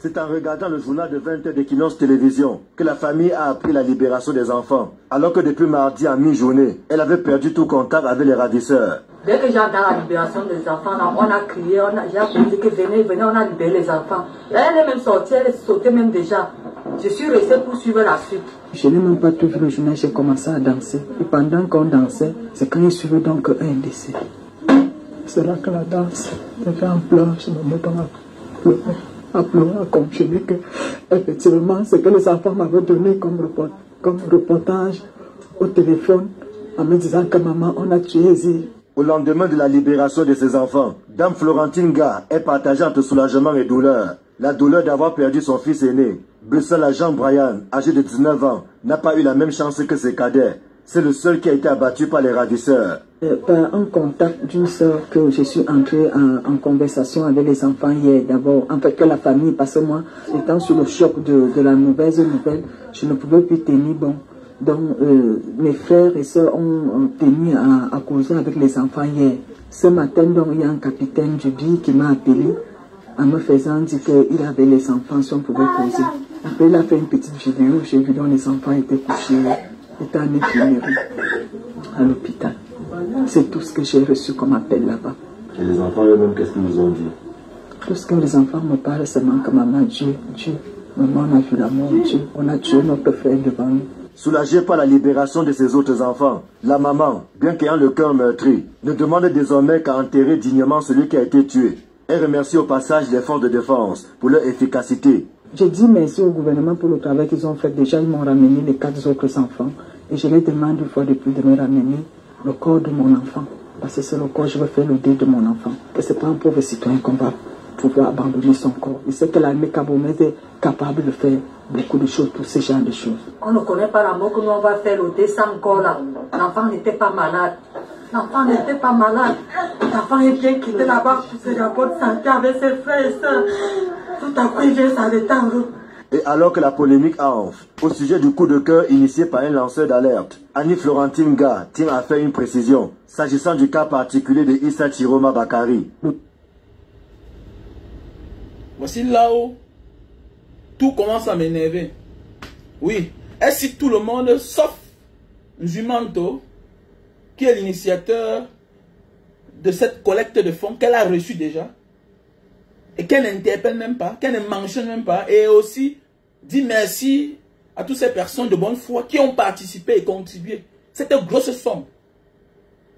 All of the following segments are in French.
C'est en regardant le journal de 20h d'Equinox Télévision que la famille a appris la libération des enfants, alors que depuis mardi à mi-journée, elle avait perdu tout contact avec les ravisseurs. Dès que j'ai entendu la libération des enfants, là, on a crié, j'ai appelé que venez, on a libéré les enfants. Elle est même sortie, elle sautait même déjà. Je suis restée pour suivre la suite. Je n'ai même pas tout vu le journal, j'ai commencé à danser. Et pendant qu'on dansait, c'est quand il suivait donc un décès. C'est là que la danse, j'ai fait en pleurs, je me mets à pleurer, à continuer que, effectivement, ce que les enfants m'avaient donné comme reportage au téléphone, en me disant que maman, on a tué Zir. Au lendemain de la libération de ses enfants, Dame Florentine Ga est partagée entre soulagement et douleur. La douleur d'avoir perdu son fils aîné. Bruxelles Jean Brian, âgé de 19 ans, n'a pas eu la même chance que ses cadets. C'est le seul qui a été abattu par les ravisseurs. Par un contact d'une soeur que je suis entrée en conversation avec les enfants hier, d'abord, en fait que la famille, parce que moi, étant sur le choc de la mauvaise nouvelle, je ne pouvais plus tenir bon. Donc, mes frères et sœurs ont tenu à causer avec les enfants hier. Ce matin, donc, il y a un capitaine du BI qui m'a appelé en me faisant dire qu'il avait les enfants, si on pouvait causer. Après, il a fait une petite vidéo, j'ai vu donc les enfants étaient couchés, étaient en infirmerie, à l'hôpital. C'est tout ce que j'ai reçu comme appel là-bas. Et les enfants eux-mêmes, qu'est-ce qu'ils nous ont dit? Tout ce que les enfants me parlent, c'est que maman, Dieu, maman, on a vu la mort, Dieu, on a tué notre frère devant nous. Soulagée par la libération de ses autres enfants, la maman, bien qu'ayant le cœur meurtri, ne demande désormais qu'à enterrer dignement celui qui a été tué. Elle remercie au passage les forces de défense pour leur efficacité. J'ai dit merci au gouvernement pour le travail qu'ils ont fait. Déjà, ils m'ont ramené les 4 autres enfants. Et je les demande une fois de plus de me ramener le corps de mon enfant. Parce que c'est le corps, je veux faire le deuil de mon enfant. Que ce n'est pas un pauvre citoyen qu'on va pouvoir abandonner son corps. Il sait que l'armée camerounaise est capable de faire beaucoup de choses, tous ces genres de choses. On ne connaît pas la mort que nous on va faire le deuil sans corps là. L'enfant n'était pas malade. L'enfant n'était pas malade. L'enfant est bien quitté là-bas pour ses rapports de santé avec ses frères et sœurs. Tout à coup, il vient s'arrêter en route. Et alors que la polémique enfle, au sujet du coup de cœur initié par un lanceur d'alerte, Annie Florentine Ga tient à faire une précision, s'agissant du cas particulier de Issa Chiroma Bakari. Voici là où tout commence à m'énerver. Oui, elle cite tout le monde sauf Nzumanto, qui est l'initiateur de cette collecte de fonds qu'elle a reçue déjà, et qu'elle n'interpelle même pas, qu'elle ne mentionne même pas, et aussi dit merci à toutes ces personnes de bonne foi qui ont participé et contribué. C'était une grosse somme.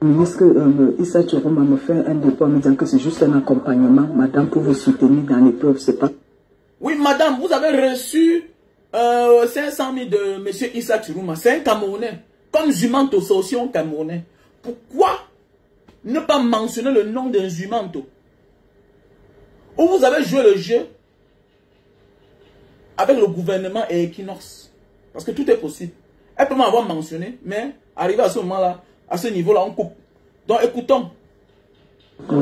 Le ministre Issa Chiroma me fait un dépôt en me disant que c'est juste un accompagnement, madame, pour vous soutenir dans l'épreuve, c'est pas... Oui, madame, vous avez reçu 500 000 de M. Issa Chiroma. C'est un Camerounais. Comme Zumanto, c'est aussi un Camerounais. Pourquoi ne pas mentionner le nom d'un Zumanto? Ou vous avez joué le jeu avec le gouvernement et Equinox. Parce que tout est possible. Elle peut m'avoir mentionné, mais arrivé à ce moment-là, à ce niveau-là, on coupe. Donc écoutons.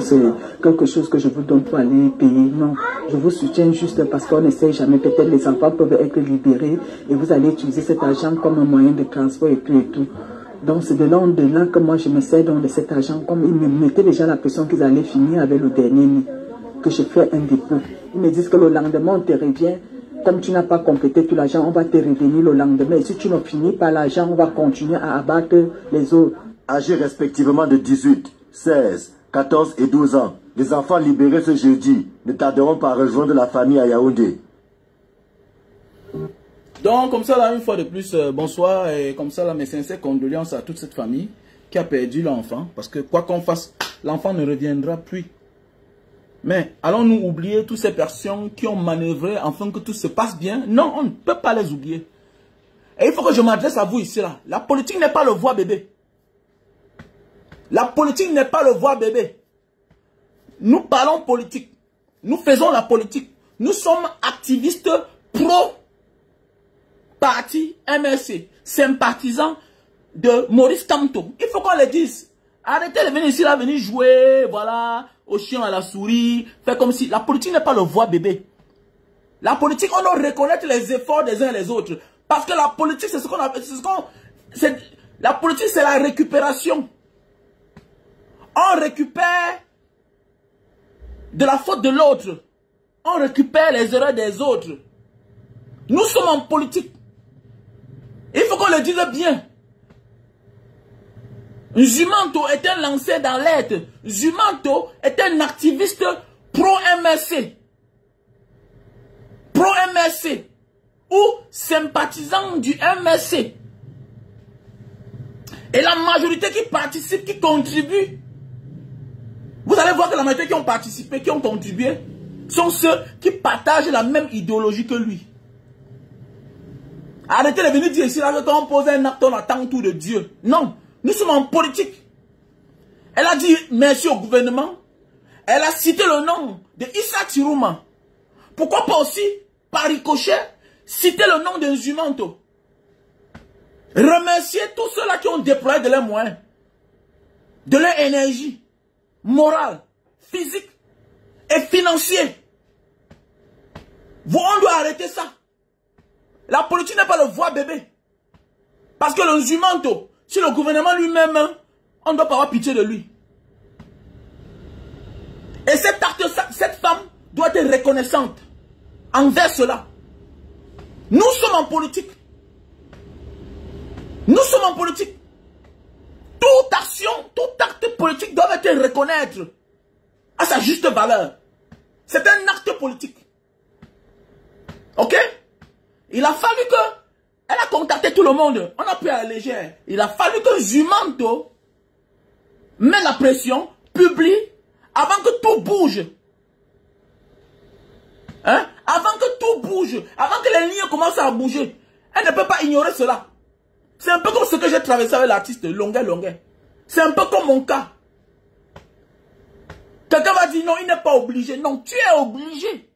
C'est quelque chose que je vous donne pour aller payer. Non, je vous soutiens juste parce qu'on n'essaie jamais. Peut-être les enfants peuvent être libérés et vous allez utiliser cet argent comme un moyen de transport et tout et tout. Donc c'est de là que moi je me sers donc de cet argent. Comme ils me mettaient déjà la pression qu'ils allaient finir avec le dernier nid, que je fais un dépôt. Ils me disent que le lendemain on te revient. Comme tu n'as pas complété tout l'argent, on va te revenir le lendemain. Et si tu ne finis pas l'argent, on va continuer à abattre les autres. Âgés respectivement de 18, 16, 14 et 12 ans, les enfants libérés ce jeudi ne tarderont pas à rejoindre la famille à Yaoundé. Donc, comme ça, là, une fois de plus, bonsoir. Et comme ça, là, mes sincères condoléances à toute cette famille qui a perdu l'enfant. Parce que quoi qu'on fasse, l'enfant ne reviendra plus. Mais allons-nous oublier toutes ces personnes qui ont manœuvré afin que tout se passe bien? Non, on ne peut pas les oublier. Et il faut que je m'adresse à vous ici, là. La politique n'est pas le voie bébé. La politique n'est pas le voie bébé. Nous parlons politique. Nous faisons la politique. Nous sommes activistes pro-parti MRC, sympathisants de Maurice Kamto. Il faut qu'on le dise. Arrêtez de venir ici, là, venir jouer, voilà, au chien, à la souris, faire comme si... La politique n'est pas le voie bébé. La politique, on doit reconnaître les efforts des uns et des autres. Parce que la politique, c'est ce qu'on appelle... La politique, c'est la récupération. On récupère de la faute de l'autre. on récupère les erreurs des autres. Nous sommes en politique. Il faut qu'on le dise bien. Jumanto est un lanceur d'alerte. Jumanto est un activiste pro-MRC. Pro-MRC. Ou sympathisant du MRC. Et la majorité qui participe, qui contribue, vous allez voir que la majorité qui ont participé, qui ont contribué, sont ceux qui partagent la même idéologie que lui. Arrêtez de venir dire ici, là, que quand on pose un acte, on attend tout de Dieu. Non, nous sommes en politique. Elle a dit merci au gouvernement. Elle a cité le nom de Issa Tirouma. Pourquoi pas aussi, par ricochet, citer le nom de Jumanto? Remercier tous ceux-là qui ont déployé de leurs moyens, de leur énergie, morale, physique et financière. On doit arrêter ça. La politique n'est pas le voie bébé. Parce que le Jumanto, si le gouvernement lui-même, on ne doit pas avoir pitié de lui. Et cette femme doit être reconnaissante envers cela. Nous sommes en politique. Nous sommes en politique. Toute action, tout acte politique doit être reconnaître à sa juste valeur. C'est un acte politique. Ok? Il a fallu que elle a contacté tout le monde. On a pris à la légère. Il a fallu que Jumanto mette la pression, publie, avant que tout bouge. Hein? Avant que tout bouge. Avant que les lignes commencent à bouger. Elle ne peut pas ignorer cela. C'est un peu comme ce que j'ai traversé avec l'artiste Longuet. C'est un peu comme mon cas. Quelqu'un va dire non, il n'est pas obligé. Non, tu es obligé.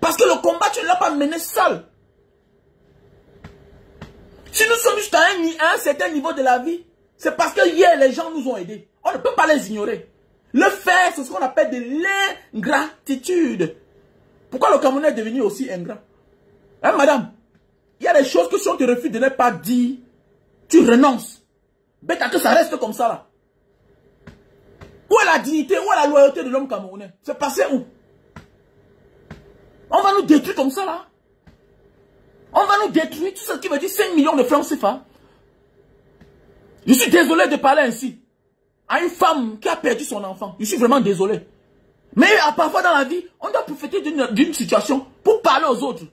Parce que le combat, tu ne l'as pas mené seul. Si nous sommes juste à un certain niveau de la vie, c'est parce que hier, les gens nous ont aidés. On ne peut pas les ignorer. Le faire, c'est ce qu'on appelle de l'ingratitude. Pourquoi le Cameroun est devenu aussi ingrat? Hein, madame? Il y a des choses que si on te refuse de ne pas dire, tu renonces. Bête à que ça reste comme ça là. Où est la dignité, où est la loyauté de l'homme camerounais? C'est passé où? On va nous détruire comme ça là. On va nous détruire, tout ce qui veut dire 5 millions de francs CFA. Je suis désolé de parler ainsi à une femme qui a perdu son enfant. Je suis vraiment désolé. Mais parfois dans la vie, on doit profiter d'une situation pour parler aux autres.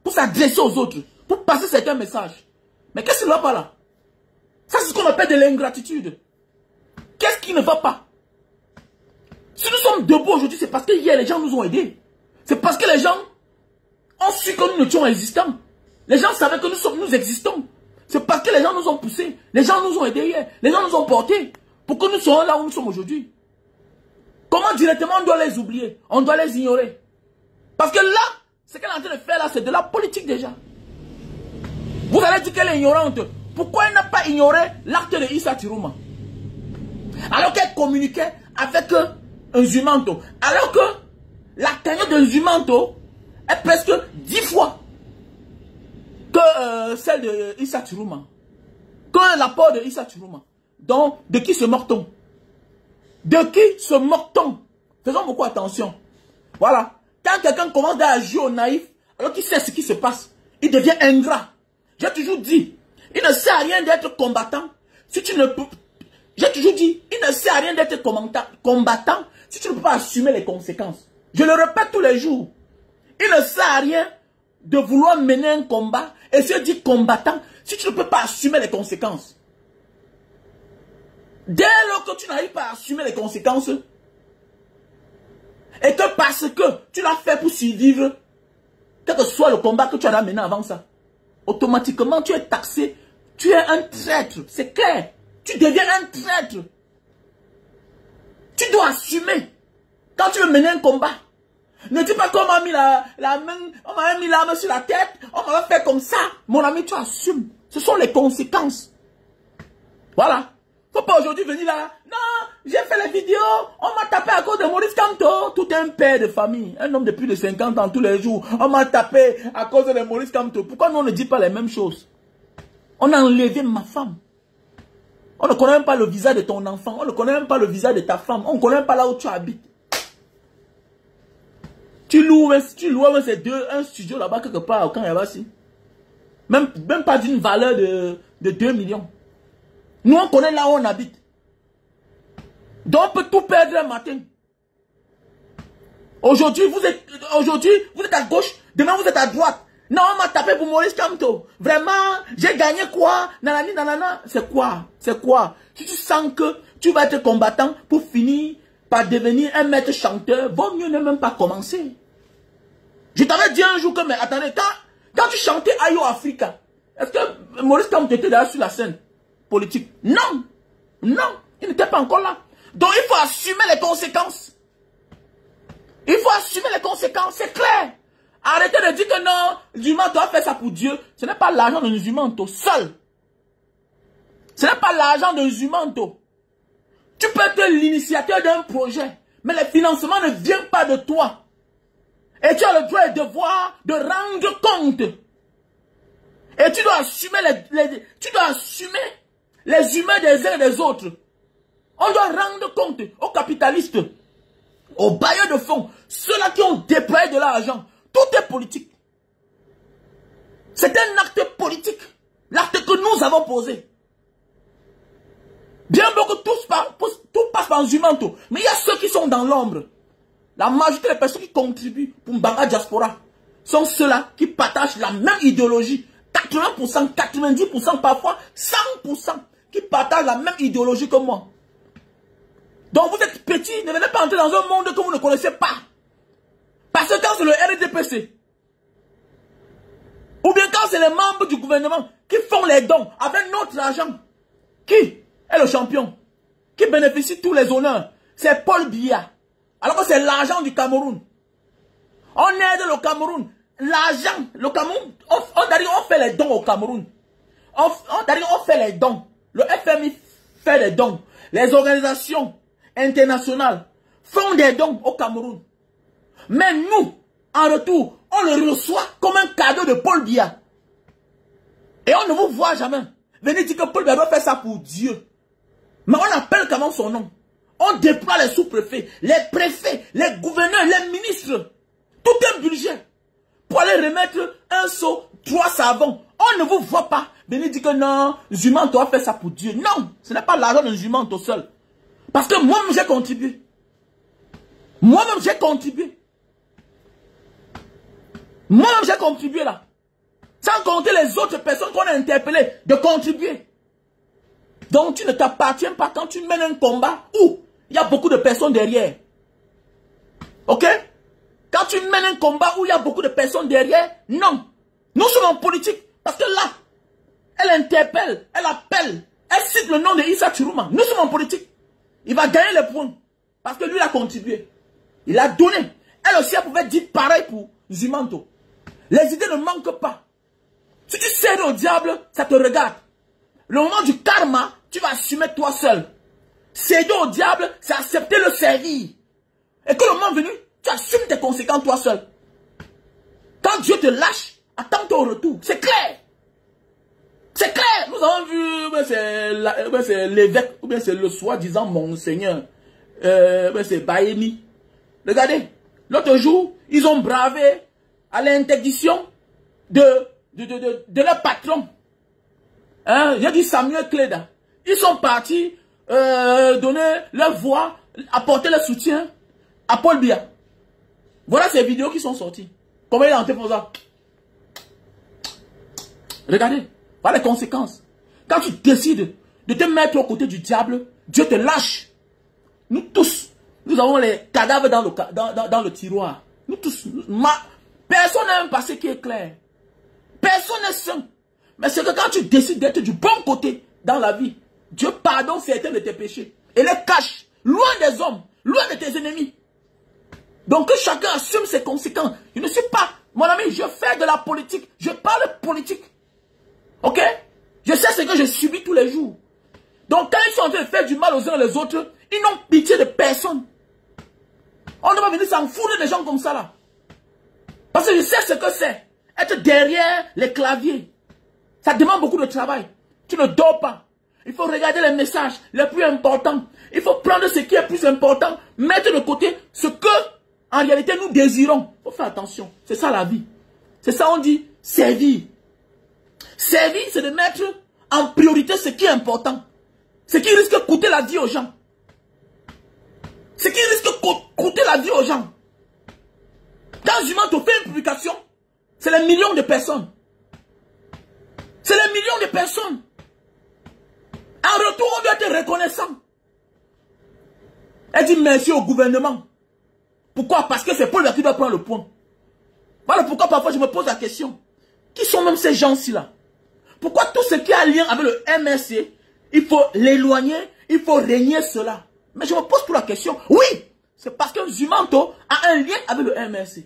Pour s'adresser aux autres. Pour passer certains messages. Mais qu'est-ce qui ne va pas là? Ça, c'est ce qu'on appelle de l'ingratitude. Qu'est-ce qui ne va pas? Si nous sommes debout aujourd'hui, c'est parce que hier, les gens nous ont aidés. C'est parce que les gens ont su que nous étions existants. Les gens savaient que nous existons. C'est parce que les gens nous ont poussés. Les gens nous ont aidés hier. Les gens nous ont portés. Pour que nous soyons là où nous sommes aujourd'hui. Comment directement on doit les oublier? On doit les ignorer. Parce que là, ce qu'elle est en train de faire là, c'est de la politique déjà. Vous allez dire qu'elle est ignorante. Pourquoi elle n'a pas ignoré l'acte de Issa Tirouma? Alors qu'elle communiquait avec un Jumanto. Alors que la cagnotte de Jumanto est presque 10 fois que celle de Issa Tirouma. Que l'apport de Issa Tirouma. Donc, de qui se moque-t-on? De qui se moque-t-on? Faisons beaucoup attention. Voilà. Quand quelqu'un commence à agir au naïf, alors qu'il sait ce qui se passe, il devient ingrat. J'ai toujours dit, il ne sert à rien d'être combattant. Si tu ne peux... J'ai toujours dit, il ne sert à rien d'être combattant si tu ne peux pas assumer les conséquences. Je le répète tous les jours. Il ne sert à rien de vouloir mener un combat et se dire combattant si tu ne peux pas assumer les conséquences. Dès lors que tu n'arrives pas à assumer les conséquences, et que parce que tu l'as fait pour survivre, quel que soit le combat que tu as mené avant ça, automatiquement tu es taxé, tu es un traître, c'est clair. Tu deviens un traître. Tu dois assumer. Quand tu veux mener un combat, ne dis pas qu'on m'a mis la main, on m'a mis la main sur la tête, on m'a fait comme ça. Mon ami, tu assumes. Ce sont les conséquences. Voilà. Faut pas aujourd'hui venir là. Non, j'ai fait les vidéos. On m'a tapé à cause de Maurice Kamto. Tout un père de famille. Un homme de plus de 50 ans tous les jours. On m'a tapé à cause de Maurice Kamto. Pourquoi nous on ne dit pas les mêmes choses? On a enlevé ma femme. On ne connaît même pas le visage de ton enfant. On ne connaît même pas le visage de ta femme. On ne connaît même pas là où tu habites. Tu loues un studio là-bas quelque part au Camp Yabassi. Même pas d'une valeur de 2 millions. Nous, on connaît là où on habite. Donc, on peut tout perdre un matin. Aujourd'hui, vous êtes à gauche, demain, vous êtes à droite. Non, on m'a tapé pour Maurice Kamto. Vraiment, j'ai gagné quoi? Nanani, nanana. C'est quoi? C'est quoi? Si tu sens que tu vas être combattant pour finir par devenir un maître chanteur, vaut mieux ne même pas commencer. Je t'avais dit un jour que, mais attendez, quand tu chantais Ayo Africa, est-ce que Maurice Kamto était là sur la scène politique? Non. Non, il n'était pas encore là. Donc il faut assumer les conséquences. Il faut assumer les conséquences, c'est clair. Arrêtez de dire que non, Nzumanto a fait ça pour Dieu. Ce n'est pas l'argent de Nzumanto seul. Ce n'est pas l'argent de Nzumanto. Tu peux être l'initiateur d'un projet, mais le financement ne vient pas de toi. Et tu as le droit et le devoir de rendre compte. Et tu dois assumer les humains des uns et des autres. On doit rendre compte aux capitalistes, aux bailleurs de fonds, ceux-là qui ont déployé de l'argent. Tout est politique. C'est un acte politique. L'acte que nous avons posé. Bien beaucoup, tout passe par Nzumanto. Mais il y a ceux qui sont dans l'ombre. La majorité des personnes qui contribuent pour Mbanga Diaspora sont ceux-là qui partagent la même idéologie. 80%, 90%, parfois 100% qui partagent la même idéologie que moi. Donc vous êtes petit, ne venez pas entrer dans un monde que vous ne connaissez pas. Parce que quand c'est le RDPC, ou bien quand c'est les membres du gouvernement qui font les dons avec notre argent, qui est le champion, qui bénéficie de tous les honneurs, c'est Paul Biya. Alors que c'est l'argent du Cameroun. On aide le Cameroun. L'argent, le Cameroun, on fait les dons au Cameroun. On fait les dons. Le FMI fait les dons. Les organisations internationales font des dons au Cameroun. Mais nous, en retour, on le reçoit comme un cadeau de Paul Biya. Et on ne vous voit jamais. Venez dire que Paul Biya doit faire ça pour Dieu. Mais on appelle comment son nom. On déploie les sous-préfets, les préfets, les gouverneurs, les ministres. Tout un budget. Pour aller remettre un seau, 3 savons. On ne vous voit pas. Venez dire que non, Nzumanto a fait ça pour Dieu. Non, ce n'est pas l'argent de Nzumanto seul. Parce que moi-même j'ai contribué. Moi-même j'ai contribué. Moi-même j'ai contribué là. Sans compter les autres personnes qu'on a interpellées de contribuer. Donc tu ne t'appartiens pas quand tu mènes un combat où il y a beaucoup de personnes derrière. Ok? Quand tu mènes un combat où il y a beaucoup de personnes derrière, non. Nous sommes en politique. Parce que là, elle interpelle, elle appelle, elle cite le nom de Issa Chiruma. Nous sommes en politique. Il va gagner les points. Parce que lui, il a contribué. Il a donné. Elle aussi, elle pouvait dire pareil pour Nzumanto. Les idées ne manquent pas. Si tu cèdes au diable, ça te regarde. Le moment du karma, tu vas assumer toi seul. Céder au diable, c'est accepter le servir. Et que le moment venu, tu assumes tes conséquences toi seul. Quand Dieu te lâche, attends ton retour. C'est clair. C'est clair. Nous avons vu, c'est l'évêque, ou bien c'est le soi-disant monseigneur. C'est Baémi. Regardez, l'autre jour, ils ont bravé à l'interdiction de leur patron. Hein? J'ai dit Samuel Cléda. Ils sont partis donner leur voix, apporter leur soutien à Paul Biya. Voilà ces vidéos qui sont sorties. Comment il est entré pour ça? Regardez, voilà les conséquences. Quand tu décides de te mettre aux côtés du diable, Dieu te lâche. Nous tous, nous avons les cadavres dans le tiroir. Nous tous, personne n'a un passé qui est clair. Personne n'est saint. Mais c'est que quand tu décides d'être du bon côté dans la vie, Dieu pardonne certains de tes péchés et les cache loin des hommes, loin de tes ennemis. Donc que chacun assume ses conséquences. Je ne suis pas, mon ami, je fais de la politique, je parle politique. Ok? Je sais ce que je subis tous les jours. Donc quand ils sont en train de faire du mal aux uns et aux autres, ils n'ont pitié de personne. On ne va pas venir s'en foutre des gens comme ça là. Parce que je sais ce que c'est. Être derrière les claviers. Ça demande beaucoup de travail. Tu ne dors pas. Il faut regarder les messages les plus importants. Il faut prendre ce qui est plus important, mettre de côté ce que, en réalité, nous désirons. Il faut faut faire attention. C'est ça la vie. C'est ça on dit servir. Servir, c'est de mettre en priorité ce qui est important. Ce qui risque de coûter la vie aux gens. Ce qui risque de coûter la vie aux gens. Quand Zumanto fait une publication, c'est les millions de personnes. C'est les millions de personnes. En retour, on doit être reconnaissant. Elle dit merci au gouvernement. Pourquoi? Parce que c'est Paul qui doit prendre le point. Voilà pourquoi parfois je me pose la question. Qui sont même ces gens-ci là? Pourquoi tout ce qui a lien avec le MRC, il faut l'éloigner, il faut régner cela? Mais je me pose pour la question. Oui, c'est parce que Zumanto a un lien avec le MRC.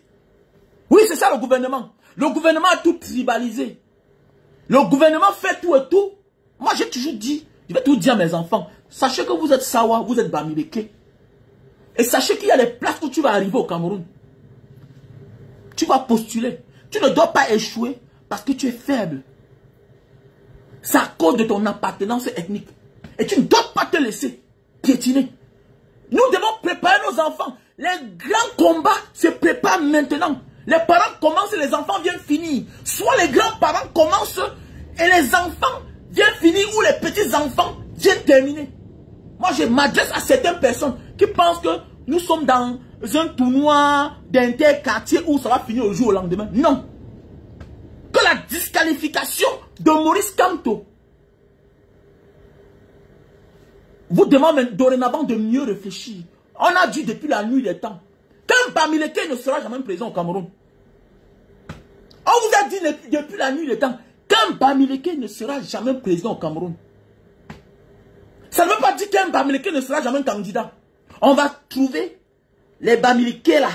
Oui, c'est ça le gouvernement. Le gouvernement a tout tribalisé. Le gouvernement fait tout et tout. Moi, j'ai toujours dit, je vais tout dire à mes enfants. Sachez que vous êtes Sawa, vous êtes Bamileke. Et sachez qu'il y a des places où tu vas arriver au Cameroun. Tu vas postuler. Tu ne dois pas échouer parce que tu es faible. C'est à cause de ton appartenance ethnique. Et tu ne dois pas te laisser piétiner. Nous devons préparer nos enfants. Les grands combats se préparent maintenant. Les parents commencent et les enfants viennent finir. Soit les grands-parents commencent et les enfants viennent finir ou les petits-enfants viennent terminer. Moi, je m'adresse à certaines personnes qui pensent que nous sommes dans un tournoi d'inter-quartier où ça va finir au jour au lendemain. Non. Que la disqualification de Maurice Kamto vous demande dorénavant de mieux réfléchir. On a dit depuis la nuit des temps qu'un Bamileke ne sera jamais président au Cameroun. On vous a dit depuis la nuit des temps qu'un Bamileke ne sera jamais président au Cameroun. Ça ne veut pas dire qu'un Bamileke ne sera jamais candidat. On va trouver les Bamileke là,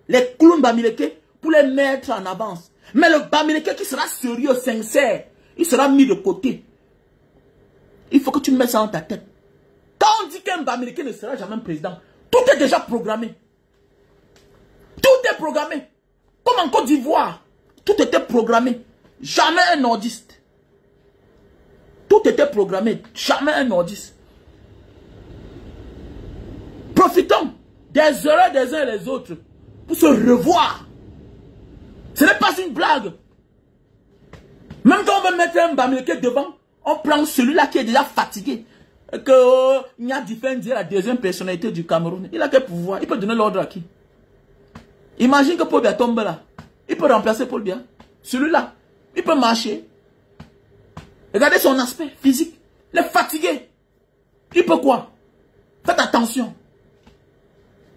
les clowns Bamileke pour les mettre en avance. Mais le Bamileke qui sera sérieux, sincère, il sera mis de côté. Il faut que tu mettes ça dans ta tête. Quand on dit qu'un Bamileke ne sera jamais président, tout est déjà programmé. Tout est programmé. Comme en Côte d'Ivoire, tout était programmé. Jamais un nordiste. Tout était programmé. Jamais un nordiste. Profitons des erreurs des uns et des autres pour se revoir. Ce n'est pas une blague. Même quand on veut mettre un Bamileke devant, on prend celui-là qui est déjà fatigué. Que Nya Diffendi est la deuxième personnalité du Cameroun. Il a quel pouvoir? Il peut donner l'ordre à qui? Imagine que Paul Biya tombe là. Il peut remplacer Paul Biya. Celui-là, il peut marcher. Regardez son aspect physique. Il est fatigué. Il peut quoi? Faites attention.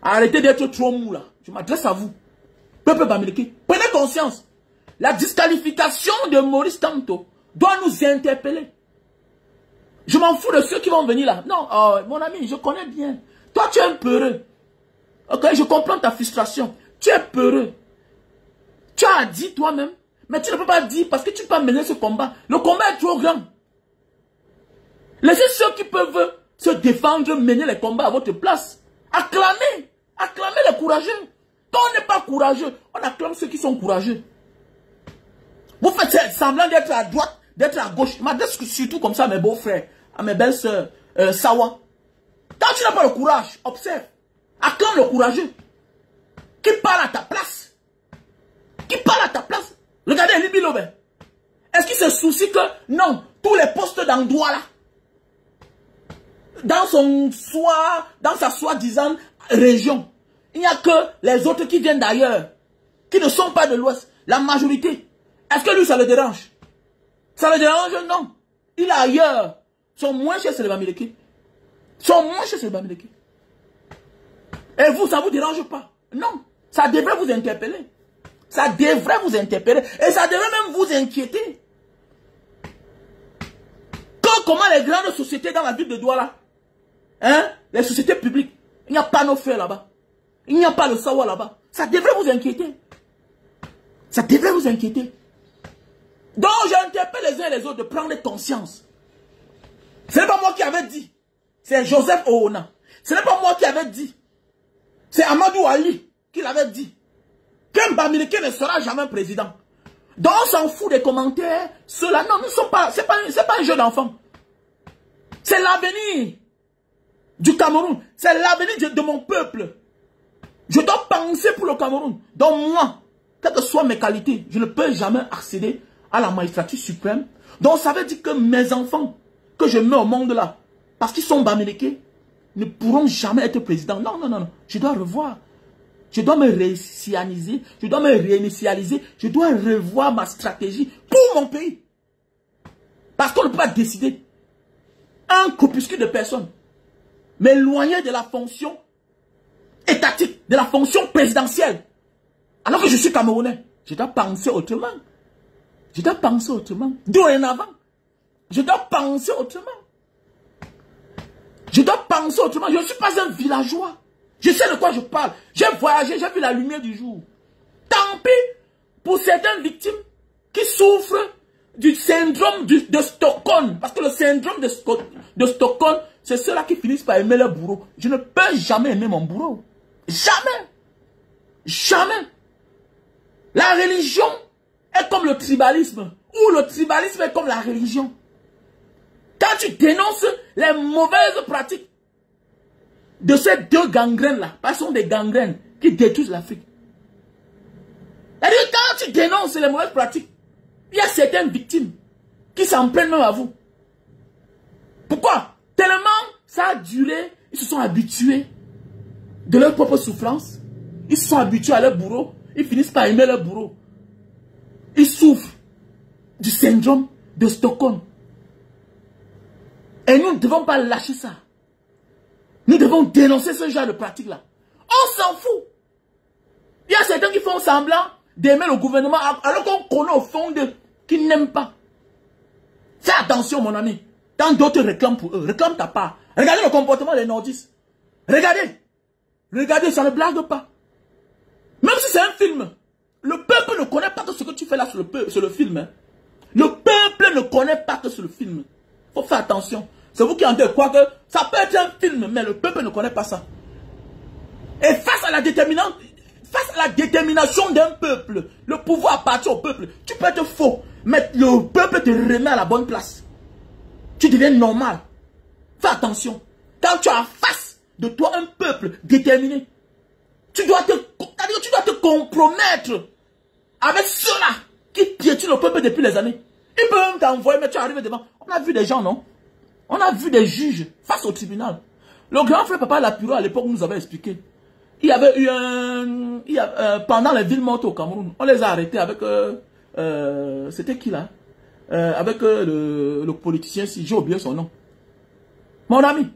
Arrêtez d'être trop mou là. Je m'adresse à vous. Peuple Bamileke, prenez conscience. La disqualification de Maurice Kamto doit nous interpeller. Je m'en fous de ceux qui vont venir là. Non, mon ami, je connais bien. Toi, tu es un peureux. Ok, je comprends ta frustration. Tu es peureux. Tu as dit toi-même, mais tu ne peux pas dire parce que tu peux mener ce combat. Le combat est trop grand. Laissez ceux qui peuvent se défendre mener les combats à votre place. Acclamez. Acclamez les courageux. Quand on n'est pas courageux, on acclame ceux qui sont courageux. Vous faites semblant d'être à droite, d'être à gauche. Je m'adresse surtout comme ça à mes beaux-frères, à mes belles-sœurs, Sawa. Quand tu n'as pas le courage, observe. Acclame le courageux. Qui parle à ta place. Qui parle à ta place. Regardez Libi Lobe. Est-ce qu'il se soucie que, non, tous les postes d'endroit là, dans sa soi-disant région, il n'y a que les autres qui viennent d'ailleurs, qui ne sont pas de l'Ouest. La majorité. Est-ce que lui, ça le dérange? Ça le dérange? Non. Il est ailleurs. Son moins cher, c'est le Bamileke. Son moins cher, c'est le Bamileke. Et vous, ça ne vous dérange pas? Non. Ça devrait vous interpeller. Ça devrait vous interpeller. Et ça devrait même vous inquiéter. Comment les grandes sociétés dans la ville de Douala, hein, les sociétés publiques, il n'y a pas nos frères là-bas. Il n'y a pas le Sawa là-bas. Ça devrait vous inquiéter. Ça devrait vous inquiéter. Donc j'interpelle les uns et les autres de prendre conscience. Ce n'est pas moi qui avais dit. C'est Joseph Oona. Ce n'est pas moi qui avais dit. C'est Amadou Ali qui l'avait dit. Qu'un Bamileke ne sera jamais président. Donc on s'en fout des commentaires. Ceux-là, non, nous ne sommes pas. C'est pas un jeu d'enfant. C'est l'avenir du Cameroun. C'est l'avenir de mon peuple. Je dois penser pour le Cameroun. Donc moi, quelles que soient mes qualités, je ne peux jamais accéder à la magistrature suprême. Donc ça veut dire que mes enfants, que je mets au monde là, parce qu'ils sont bamilekés, ne pourront jamais être présidents. Non, non, non, non. Je dois revoir. Je dois me réinitialiser. Je dois me réinitialiser. Je dois revoir ma stratégie pour mon pays. Parce qu'on ne peut pas décider. Un groupuscule de personnes m'éloigner de la fonction étatique, de la fonction présidentielle. Alors que je suis Camerounais. Je dois penser autrement. Je dois penser autrement. Dorénavant. Je dois penser autrement. Je dois penser autrement. Je ne suis pas un villageois. Je sais de quoi je parle. J'ai voyagé, j'ai vu la lumière du jour. Tant pis pour certaines victimes qui souffrent du syndrome de Stockholm. Parce que le syndrome de Stockholm, c'est ceux-là qui finissent par aimer leur bourreau. Je ne peux jamais aimer mon bourreau. Jamais. Jamais. La religion est comme le tribalisme. Ou le tribalisme est comme la religion. Quand tu dénonces les mauvaises pratiques de ces deux gangrènes-là, parce que ce sont des gangrènes qui détruisent l'Afrique. C'est-à-dire quand tu dénonces les mauvaises pratiques, il y a certaines victimes qui s'en prennent même à vous. Pourquoi? Tellement ça a duré, ils se sont habitués de leur propre souffrance. Ils se sont habitués à leur bourreau. Ils finissent par aimer leur bourreau. Ils souffrent du syndrome de Stockholm. Et nous ne devons pas lâcher ça. Nous devons dénoncer ce genre de pratique-là. On s'en fout. Il y a certains qui font semblant d'aimer le gouvernement alors qu'on connaît au fond d'eux qu'ils n'aiment pas. Fais attention, mon ami. Quand d'autres réclament pour eux, réclame ta part. Regardez le comportement des nordistes. Regardez. Regardez, ça ne blague pas. Même si c'est un film, le peuple ne connaît pas que ce que tu fais là sur le film. Hein. Le peuple ne connaît pas que c'est le film. Il faut faire attention. C'est vous qui en croire que ça peut être un film, mais le peuple ne connaît pas ça. Et face à la détermination d'un peuple, le pouvoir appartient au peuple. Tu peux être faux, mais le peuple te remet à la bonne place. Tu deviens normal. Fais attention. Quand tu as en face de toi un peuple déterminé, tu dois te compromettre avec ceux-là qui piétinent le peuple depuis les années. Ils peuvent même t'envoyer, mais tu arrives devant. On a vu des gens, non? On a vu des juges face au tribunal. Le grand frère Papa Lapiro, à l'époque, nous avait expliqué. Il y avait eu pendant les villes mortes au Cameroun, on les a arrêtés avec... c'était qui là? Avec le politicien, si j'ai oublié son nom. Mon ami,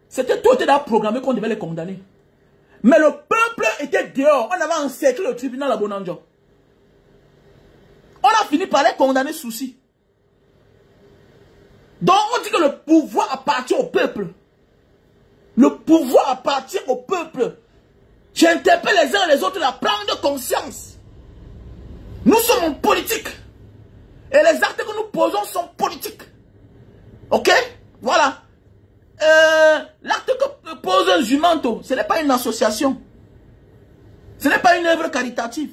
c'était tout était là programmé qu'on devait les condamner. Mais le peuple était dehors. On avait encerclé le tribunal à Bonanjo. On a fini par les condamner souci. Donc on dit que le pouvoir appartient au peuple. Le pouvoir appartient au peuple. J'interpelle les uns et les autres à prendre conscience. Nous sommes en politique. Et les actes que nous posons sont politiques. Ok? Voilà. L'acte que pose un jumanto, ce n'est pas une association. Ce n'est pas une œuvre caritative.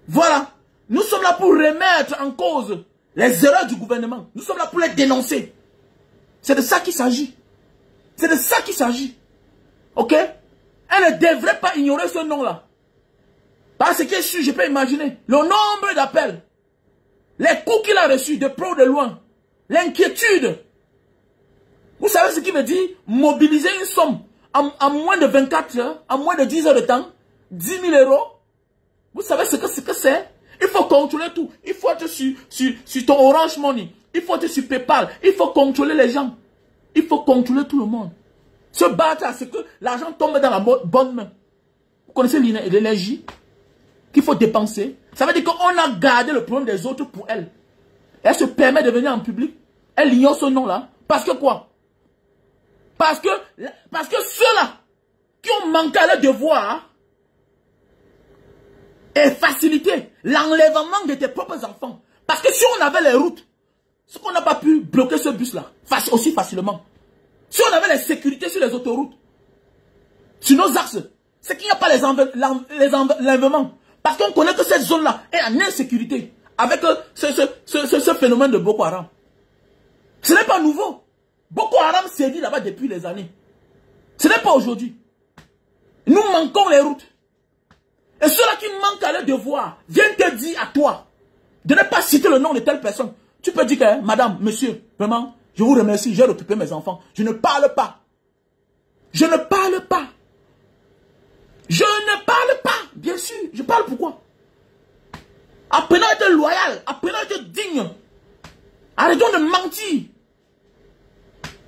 Voilà. Nous sommes là pour remettre en cause les erreurs du gouvernement. Nous sommes là pour les dénoncer. C'est de ça qu'il s'agit. C'est de ça qu'il s'agit. Ok? Elle ne devrait pas ignorer ce nom-là. Parce que je peux imaginer le nombre d'appels, les coups qu'il a reçus de pro ou de loin, l'inquiétude. Vous savez ce qui veut dire mobiliser une somme en moins de 24 heures, en moins de 10 heures de temps, 10 000 €. Vous savez ce que c'est? Il faut contrôler tout. Il faut être sur ton Orange Money. Il faut être sur PayPal. Il faut contrôler les gens. Il faut contrôler tout le monde. Se battre à ce que l'argent tombe dans la bonne main. Vous connaissez l'énergie qu'il faut dépenser? Ça veut dire qu'on a gardé le problème des autres pour elle. Elle se permet de venir en public. Elle ignore ce nom-là. Parce que quoi? Parce que ceux-là qui ont manqué à leur devoir et faciliter l'enlèvement de tes propres enfants. Parce que si on avait les routes, ce qu'on n'a pas pu bloquer ce bus-là aussi facilement. Si on avait les sécurités sur les autoroutes, sur nos axes, c'est qu'il n'y a pas les enlèvements. Parce qu'on connaît que cette zone-là est en insécurité avec ce phénomène de Boko Haram. Ce n'est pas nouveau. Boko Haram sévit là-bas depuis les années. Ce n'est pas aujourd'hui. Nous manquons les routes. Et ceux-là qui manquent à leur devoir viennent te dire à toi de ne pas citer le nom de telle personne. Tu peux dire que, madame, monsieur, vraiment, je vous remercie, j'ai occupé mes enfants. Je ne parle pas. Je ne parle pas. Je ne parle pas. Bien sûr, je parle pourquoi? Apprenons à être loyal, apprenons à être digne. Arrêtons de mentir.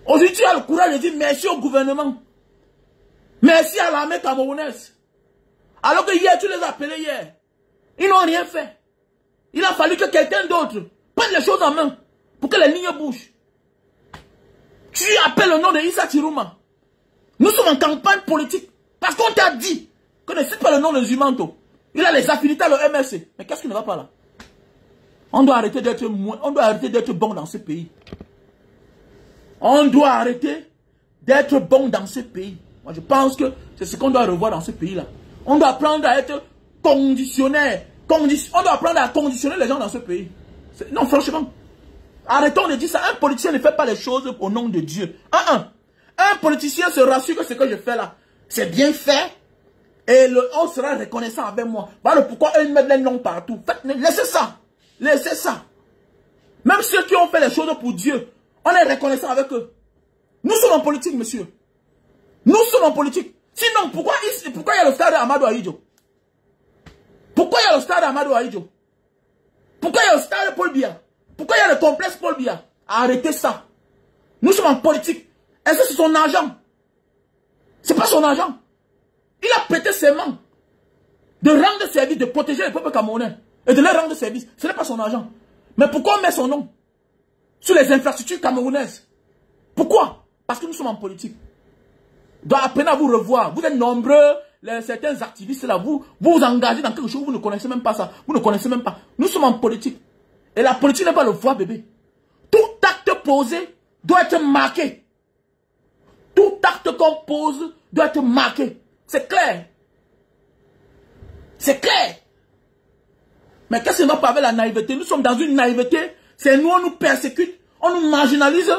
Aujourd'hui, tu as le courage de dire merci au gouvernement. Merci à l'armée camerounaise. Alors que hier, tu les as appelés hier. Ils n'ont rien fait. Il a fallu que quelqu'un d'autre prenne les choses en main pour que les lignes bougent. Tu appelles le nom de Issa Tirouma. Nous sommes en campagne politique parce qu'on t'a dit que ne cite pas le nom de Zumanto. Il a les affinités à le MRC. Mais qu'est-ce qui ne va pas là? On doit arrêter d'être bon dans ce pays. On doit arrêter d'être bon dans ce pays. Moi, je pense que c'est ce qu'on doit revoir dans ce pays-là. On doit apprendre à être conditionnaire. On doit apprendre à conditionner les gens dans ce pays. Non, franchement. Arrêtons de dire ça. Un politicien ne fait pas les choses au nom de Dieu. Un politicien se rassure que ce que je fais là, c'est bien fait. Et on sera reconnaissant avec moi. Voilà pourquoi eux mettent les noms partout. Laissez ça. Laissez ça. Même ceux qui ont fait les choses pour Dieu, on est reconnaissant avec eux. Nous sommes en politique, monsieur. Nous sommes en politique. Sinon, pourquoi il y a le stade Amadou Ahidjo? Pourquoi il y a le stade Amadou Ahidjo? Pourquoi il y a le stade Paul Biya? Pourquoi il y a le complexe Paul Biya? Arrêtez ça. Nous sommes en politique. Est-ce que c'est son argent? C'est pas son argent. Il a prêté ses mains de rendre service, de protéger le peuple camerounais et de leur rendre service. Ce n'est pas son argent. Mais pourquoi on met son nom sur les infrastructures camerounaises? Pourquoi? Parce que nous sommes en politique. Donc apprenez à vous revoir. Vous êtes nombreux, certains activistes là, vous vous engagez dans quelque chose, vous ne connaissez même pas ça. Vous ne connaissez même pas. Nous sommes en politique. Et la politique n'est pas le voie bébé. Tout acte posé doit être marqué. Tout acte qu'on pose doit être marqué. C'est clair. C'est clair. Mais qu'est-ce qui va pas avec la naïveté? Nous sommes dans une naïveté. C'est nous, on nous persécute, on nous marginalise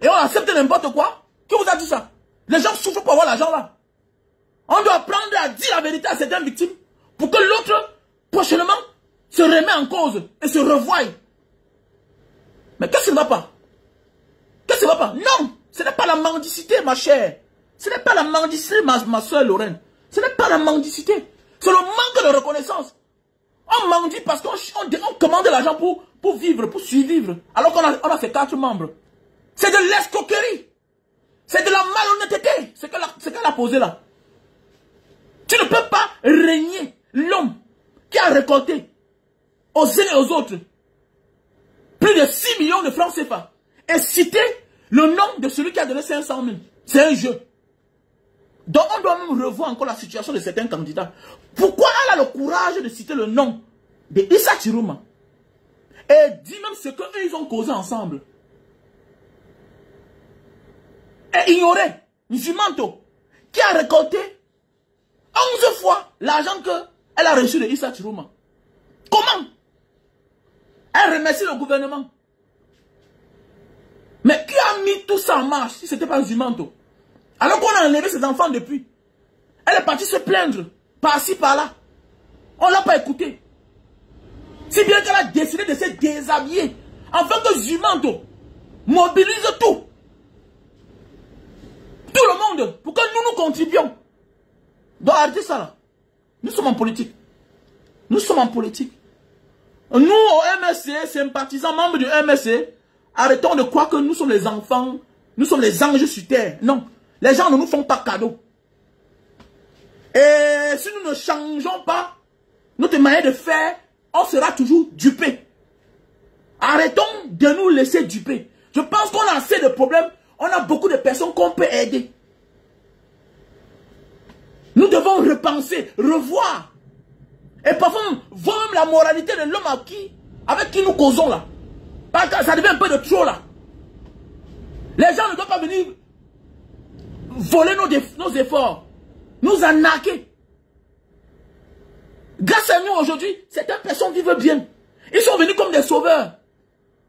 et on accepte n'importe quoi. Qui vous a dit ça? Les gens souffrent pour avoir l'argent là. On doit apprendre à dire la vérité à certaines victimes pour que l'autre, prochainement, se remet en cause et se revoie. Mais qu'est-ce qui ne va pas? Qu'est-ce qui ne va pas? Non, ce n'est pas la mendicité, ma chère. Ce n'est pas la mendicité, ma soeur Lorraine. Ce n'est pas la mendicité. C'est le manque de reconnaissance. On mendie parce qu'on commande l'argent pour vivre, pour survivre. Alors qu'on a ces 4 membres. C'est de l'escroquerie. C'est de la malhonnêteté. Ce qu'elle a posé là. Tu ne peux pas régner l'homme qui a récolté aux uns et aux autres plus de 6 millions de francs CFA et citer le nom de celui qui a donné 500 000. C'est un jeu. Donc on doit même revoir encore la situation de certains candidats. Pourquoi elle a le courage de citer le nom de Issa Tirouma et dit même ce qu'eux ils ont causé ensemble et ignorer Zumanto qui a récolté 11 fois l'argent qu'elle a reçu de Issa Tirouma. Comment? Elle remercie le gouvernement. Mais qui a mis tout ça en marche si ce n'était pas Zumanto? Alors qu'on a enlevé ses enfants depuis. Elle est partie se plaindre par-ci, par-là. On ne l'a pas écouté. Si bien qu'elle a décidé de se déshabiller afin que Zumanto mobilise tout. Tout le monde pour que nous contribuions. Donc arrêtez ça là. Nous sommes en politique. Nous sommes en politique. Nous au MSC, sympathisants, membres du MSC, arrêtons de croire que nous sommes les enfants, nous sommes les anges sur terre. Non. Les gens ne nous font pas cadeau. Et si nous ne changeons pas notre manière de faire, on sera toujours dupé. Arrêtons de nous laisser duper. Je pense qu'on a assez de problèmes. On a beaucoup de personnes qu'on peut aider. Nous devons repenser, revoir. Et parfois, voir même la moralité de l'homme avec qui nous causons là. Parce que ça devient un peu de trop là. Les gens ne doivent pas venir voler nos efforts, nous arnaquer. Grâce à nous aujourd'hui, certaines personnes vivent bien. Ils sont venus comme des sauveurs.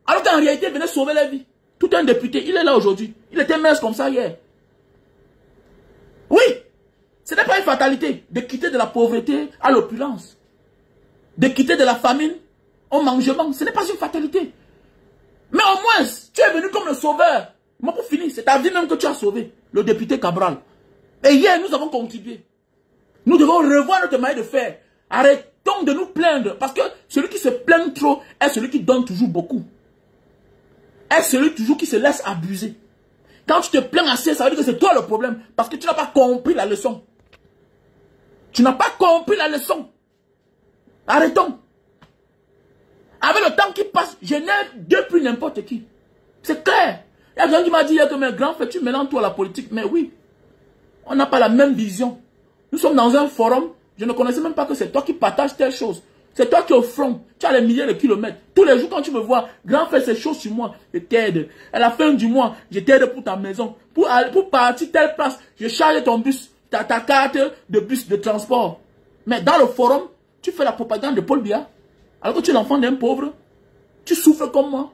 Alors qu'en réalité, ils venaient sauver la vie. Tout un député, il est là aujourd'hui. Il était mince comme ça hier. Oui, ce n'est pas une fatalité de quitter de la pauvreté à l'opulence. De quitter de la famine au mangement. Ce n'est pas une fatalité. Mais au moins, tu es venu comme le sauveur. Moi, pour finir, c'est ta vie même que tu as sauvé. Le député Cabral. Et hier, nous avons contribué. Nous devons revoir notre manière de faire. Arrêtons de nous plaindre. Parce que celui qui se plaint trop est celui qui donne toujours beaucoup. Est celui toujours qui se laisse abuser. Quand tu te plains assez, ça veut dire que c'est toi le problème. Parce que tu n'as pas compris la leçon. Tu n'as pas compris la leçon. Arrêtons. Avec le temps qui passe, je n'aide plus n'importe qui. C'est clair. Il y a quelqu'un qui m'a dit que mes grands frères, tu mélanges toi à la politique. Mais oui, on n'a pas la même vision. Nous sommes dans un forum. Je ne connaissais même pas que c'est toi qui partages telle chose. C'est toi qui es au front. Tu as les milliers de kilomètres. Tous les jours quand tu me vois, grand frère, c'est chaud sur moi. Je t'aide. À la fin du mois, je t'aide pour ta maison. Pour partir telle place, je charge ton bus. Ta carte de bus de transport. Mais dans le forum, tu fais la propagande de Paul Biya. Alors que tu es l'enfant d'un pauvre. Tu souffres comme moi.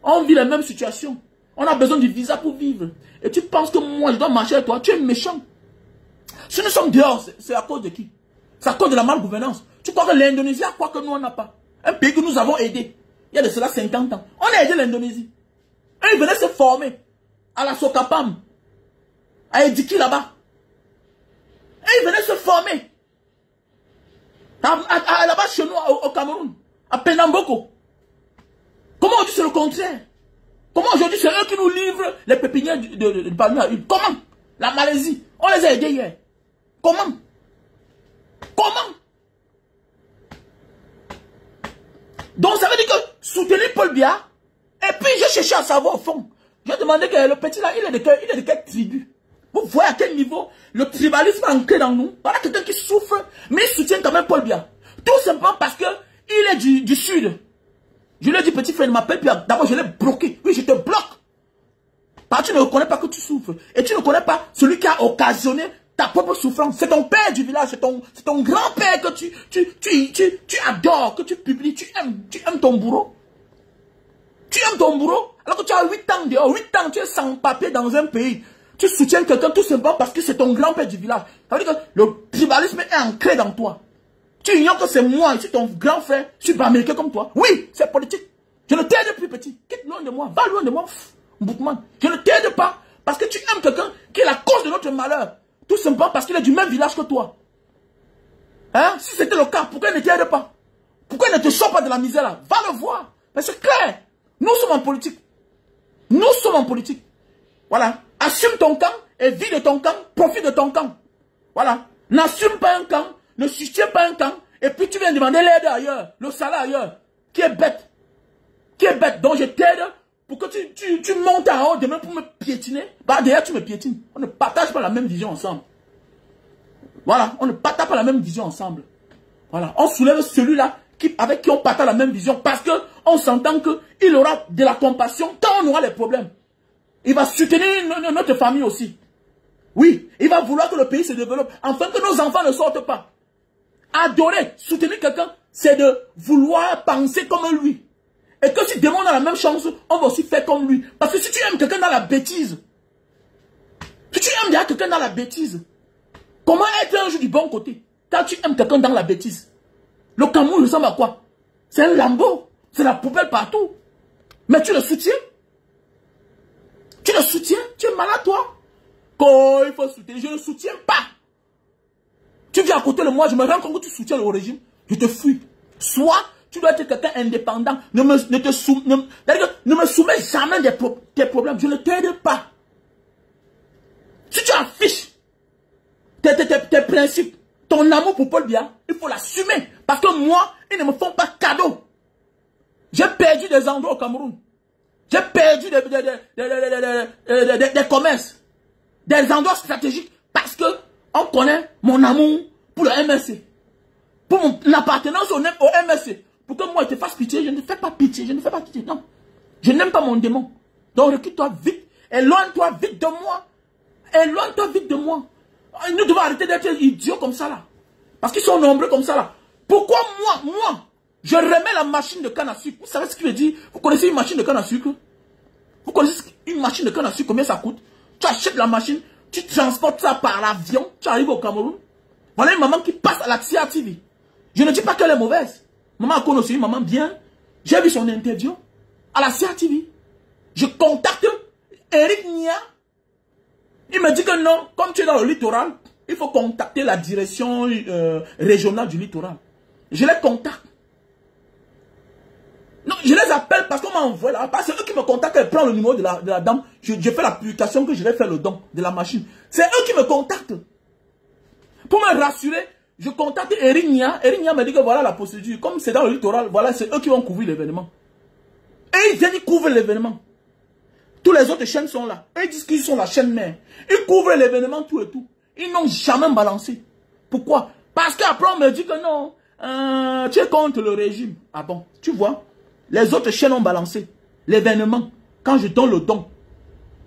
On vit la même situation. On a besoin du visa pour vivre. Et tu penses que moi, je dois marcher avec toi. Tu es méchant. Si nous sommes dehors, c'est à cause de qui? C'est à cause de la malgouvernance. Tu crois que l'Indonésie a quoi que nous, on n'a pas? Un pays que nous avons aidé. Il y a de cela 50 ans. On a aidé l'Indonésie. Ils venaient se former à la Sokapam, à Ediki là-bas. Ils venaient se former là-bas chez nous, au Cameroun, à Pernamboko. Comment on dit c'est le contraire? Comment aujourd'hui c'est eux qui nous livrent les pépinières de palmier à huile? Comment? La Malaisie, on les a aidés hier. Comment? Comment? Donc ça veut dire que soutenir Paul Biya, et puis j'ai cherché à savoir au fond. J'ai demandé que le petit là, il est de quelle tribu? Vous voyez à quel niveau le tribalisme est ancré dans nous. Voilà quelqu'un qui souffre, mais il soutient quand même Paul Biya. Tout simplement parce que il est du sud. Je lui ai dit, petit frère, ne m'appelle plus. D'abord, je l'ai bloqué. Oui, je te bloque. Parce que tu ne reconnais pas que tu souffres. Et tu ne connais pas celui qui a occasionné ta propre souffrance. C'est ton père du village, c'est ton grand-père que tu adores, que tu publies, tu aimes ton bourreau. Tu aimes ton bourreau, alors que tu as 8 ans dehors, 8 ans, tu es sans papier dans un pays. Tu soutiens quelqu'un tout simplement parce que c'est ton grand-père du village. Ça veut dire que le tribalisme est ancré dans toi. Tu ignores que c'est moi, ici ton grand frère, je suis américain comme toi. Oui, c'est politique. Je ne t'aide plus, petit. Quitte loin de moi, va loin de moi, Boukman. Je ne t'aide pas parce que tu aimes quelqu'un qui est la cause de notre malheur. Tout simplement parce qu'il est du même village que toi. Hein? Si c'était le cas, pourquoi il ne t'aide pas? Pourquoi il ne te sort pas de la misère là? Va le voir. Mais c'est clair. Nous sommes en politique. Nous sommes en politique. Voilà. Assume ton camp et vis de ton camp, profite de ton camp. Voilà. N'assume pas un camp, ne soutiens pas un camp, et puis tu viens demander l'aide ailleurs, le salaire ailleurs. Qui est bête? Qui est bête? Donc je t'aide pour que tu montes en haut demain pour me piétiner. Bah derrière tu me piétines. On ne partage pas la même vision ensemble. Voilà. On ne partage pas la même vision ensemble. Voilà. On soulève celui-là avec qui on partage la même vision parce qu'on s'entend qu'il aura de la compassion quand on aura les problèmes. Il va soutenir notre famille aussi. Oui, il va vouloir que le pays se développe, afin que nos enfants ne sortent pas. Adorer, soutenir quelqu'un, c'est de vouloir penser comme lui. Et que si demain on a la même chance, on va aussi faire comme lui. Parce que si tu aimes quelqu'un dans la bêtise, si tu aimes déjà quelqu'un dans la bêtise, comment être un jour du bon côté quand tu aimes quelqu'un dans la bêtise? Le Cameroun ressemble à quoi? C'est un lambeau, c'est la poubelle partout. Mais tu le soutiens? Tu le soutiens? Tu es malade, toi? Quand il faut soutenir, je ne soutiens pas. Tu viens à côté de moi, je me rends compte que tu soutiens le régime, je te fuis. Soit tu dois être quelqu'un indépendant, ne me soumets jamais tes problèmes, je ne t'aide pas. Si tu affiches tes principes, ton amour pour Paul Biya, il faut l'assumer. Parce que moi, ils ne me font pas cadeau. J'ai perdu des endroits au Cameroun. J'ai perdu des commerces, des endroits stratégiques parce que on connaît mon amour pour le MSC, pour mon appartenance au MSC. Pour que moi je te fasse pitié, je ne fais pas pitié, je ne fais pas pitié, non. Je n'aime pas mon démon. Donc recule-toi vite, éloigne-toi vite de moi. Éloigne-toi vite de moi. Nous devons arrêter d'être idiots comme ça là. Parce qu'ils sont nombreux comme ça là. Pourquoi moi, je remets la machine de canne à sucre? Vous savez ce qu'il veut dire? Vous connaissez une machine de canne à sucre? Vous connaissez une machine de canne à sucre, combien ça coûte? Tu achètes la machine, tu transportes ça par l'avion, tu arrives au Cameroun. Voilà une maman qui passe à la Tia TV. Je ne dis pas qu'elle est mauvaise. Maman Akono, c'est une maman bien. J'ai vu son interview à la Tia TV. Je contacte Eric Nia. Il me dit que non, comme tu es dans le littoral, il faut contacter la direction régionale du littoral. Je les contacte. Non, je les appelle parce qu'on m'a envoyé là. C'est eux qui me contactent. Elle prend le numéro de la dame. Je fais l'application que je vais faire le don de la machine. C'est eux qui me contactent. Pour me rassurer, je contacte Eric Nia. Eric Nia me dit que voilà la procédure. Comme c'est dans le littoral, voilà, c'est eux qui vont couvrir l'événement. Et ils viennent, ils couvrent l'événement. Tous les autres chaînes sont là. Eux, ils disent qu'ils sont la chaîne mère. Ils couvrent l'événement, tout et tout. Ils n'ont jamais balancé. Pourquoi? Parce qu'après, on me dit que non, tu es contre le régime. Ah bon, tu vois, les autres chaînes ont balancé l'événement. Quand je donne le don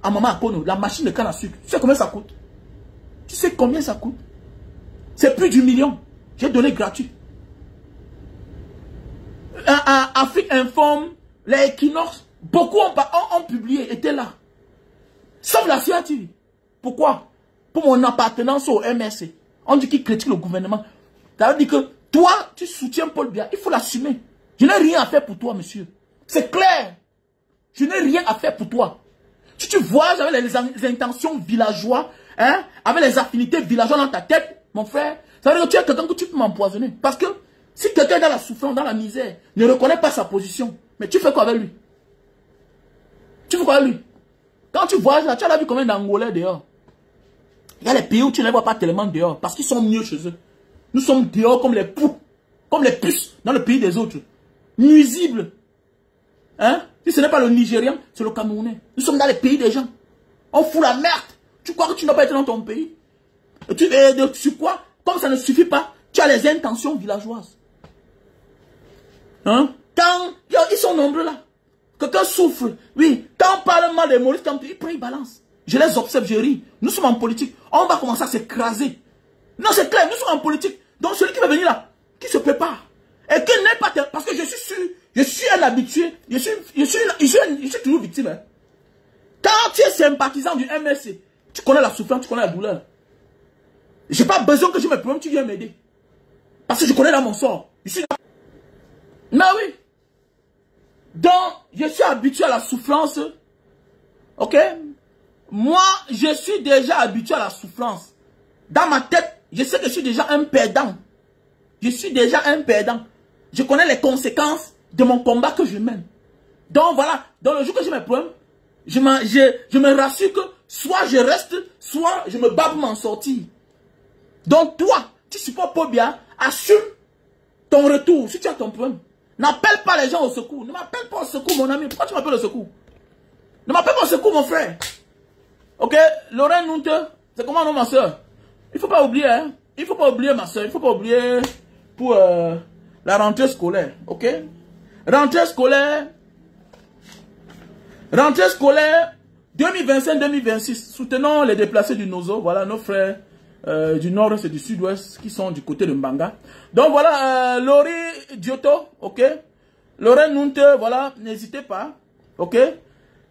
à Maman Akono, la machine de canne à sucre, tu sais combien ça coûte? Tu sais combien ça coûte? C'est plus du million. J'ai donné gratuit. Afrique Informe, les Equinox, beaucoup ont publié, étaient là. Sauf la CIA TV. Pourquoi? Pour mon appartenance au MRC. On dit qu'il critique le gouvernement. Ça veut dire que toi, tu soutiens Paul Biya. Il faut l'assumer. Je n'ai rien à faire pour toi, monsieur. C'est clair. Je n'ai rien à faire pour toi. Si tu voyages avec les intentions villageois, hein, avec les affinités villageois dans ta tête, mon frère, ça veut dire que tu es quelqu'un que tu peux m'empoisonner. Parce que si quelqu'un est dans la souffrance, dans la misère, ne reconnaît pas sa position, mais tu fais quoi avec lui? Tu fais quoi avec lui? Quand tu voyages là, tu as vu combien d'Angolais dehors? Il y a les pays où tu ne les vois pas tellement dehors, parce qu'ils sont mieux chez eux. Nous sommes dehors comme les poux, comme les puces dans le pays des autres. Nuisibles. Hein? Si ce n'est pas le Nigérian, c'est le Camerounais. Nous sommes dans les pays des gens. On fout la merde. Tu crois que tu n'as pas été dans ton pays? Et sur quoi? Comme ça ne suffit pas, tu as les intentions villageoises. Hein? Quand ils sont nombreux là. Quelqu'un souffre. Oui. Quand on parle mal des Maurice Kamto, il prend, il balance. Je les observe, je ris. Nous sommes en politique. On va commencer à s'écraser. Non, c'est clair, nous sommes en politique. Donc celui qui va venir là, qui se prépare. Et qui n'est pas... Parce que je suis sûr, je suis un habitué. Je suis toujours victime. Hein. Quand tu es sympathisant du MSC, tu connais la souffrance, tu connais la douleur. Je n'ai pas besoin que je me problème, tu viens m'aider. Parce que je connais là mon sort. Je suis là. Mais oui. Donc, je suis habitué à la souffrance. Ok? Moi, je suis déjà habitué à la souffrance. Dans ma tête, je sais que je suis déjà un perdant. Je suis déjà un perdant. Je connais les conséquences de mon combat que je mène. Donc voilà, dans le jour que j'ai mes problèmes, je me rassure que soit je reste, soit je me bats pour m'en sortir. Donc toi, tu supportes Paul Biya, assume ton retour si tu as ton problème. N'appelle pas les gens au secours. Ne m'appelle pas au secours, mon ami. Pourquoi tu m'appelles au secours? Ne m'appelle pas au secours, mon frère. Ok, Lorraine Nunte, c'est comment non, ma soeur? Il ne faut pas oublier, hein. Il ne faut pas oublier, ma soeur. Il ne faut pas oublier pour la rentrée scolaire. Ok? Rentrée scolaire 2025-2026. Soutenons les déplacés du Nozo. Voilà, nos frères du nord-est et du sud-ouest qui sont du côté de Mbanga. Donc voilà, Lori Dioto. Ok? Lorraine Nunte, voilà, n'hésitez pas. Ok?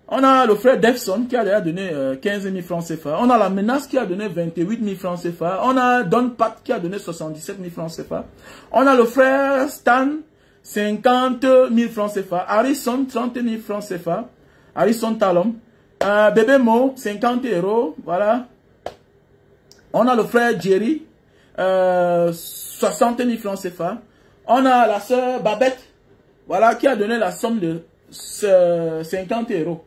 On a le frère Defson qui a déjà donné 15 000 francs CFA. On a la menace qui a donné 28 000 francs CFA. On a Don Pat qui a donné 77 000 francs CFA. On a le frère Stan, 50 000 francs CFA. Harrison, 30 000 francs CFA. Harrison Talom. Bébé Mo, 50 €. Voilà. On a le frère Jerry, 60 000 francs CFA. On a la sœur Babette, voilà, qui a donné la somme de 50 €.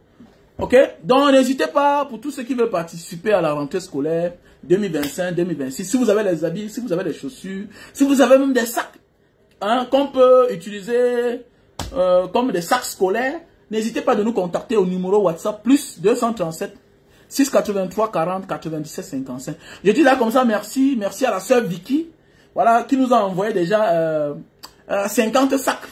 Ok, donc n'hésitez pas pour tous ceux qui veulent participer à la rentrée scolaire 2025-2026. Si vous avez les habits, si vous avez les chaussures, si vous avez même des sacs hein, qu'on peut utiliser comme des sacs scolaires, n'hésitez pas de nous contacter au numéro WhatsApp plus 237 683 40 97 55. Je dis là comme ça merci, merci à la sœur Vicky, voilà, qui nous a envoyé déjà 50 sacs.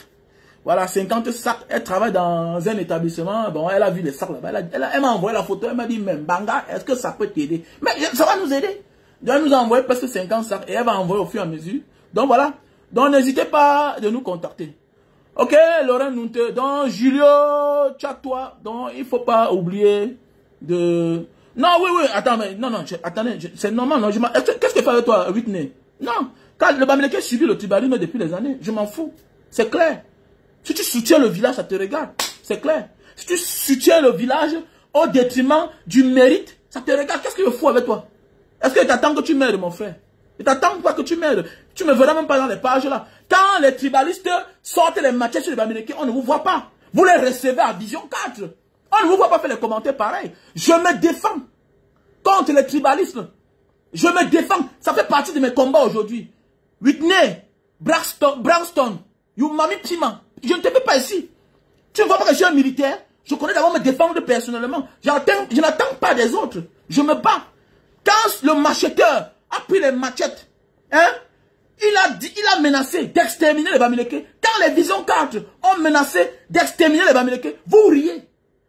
Voilà, 50 sacs. Elle travaille dans un établissement. Bon, elle a vu les sacs là-bas. Elle m'a envoyé la photo. Elle m'a dit, même Banga, est-ce que ça peut t'aider? Mais ça va nous aider. Donc, elle nous a envoyé presque 50 sacs. Et elle va envoyer au fur et à mesure. Donc, voilà. Donc, n'hésitez pas de nous contacter. Ok, Laurent Nunte. Donc, Julio, tchak-toi. Donc, il ne faut pas oublier de Non, oui, attends, mais non, attendez, c'est normal, non, qu'est-ce que fait avec toi, Whitney? Non, quand le Bamileke subit le tribalisme depuis des années, je m'en fous, c'est clair. Si tu soutiens le village, ça te regarde, c'est clair. Si tu soutiens le village au détriment du mérite, ça te regarde, qu'est-ce que je fous avec toi? Est-ce que tu attends que tu meurs, mon frère? Tu t'attends pas que tu meurs. Tu me verras même pas dans les pages là. Quand les tribalistes sortent les machettes sur les Bamileke, on ne vous voit pas. Vous les recevez à Vision 4. On ne vous voit pas faire les commentaires pareils. Je me défends contre les tribalistes. Je me défends. Ça fait partie de mes combats aujourd'hui. Whitney, Braxton, Youmami Pima. Je ne te fais pas ici. Tu ne vois pas que je suis un militaire. Je connais d'abord me défendre personnellement. Je n'attends pas des autres. Je me bats. Quand le macheteur a pris les machettes, hein, il a menacé d'exterminer les Bamileke. Quand les Vision 4 ont menacé d'exterminer les Bamileke, vous riez.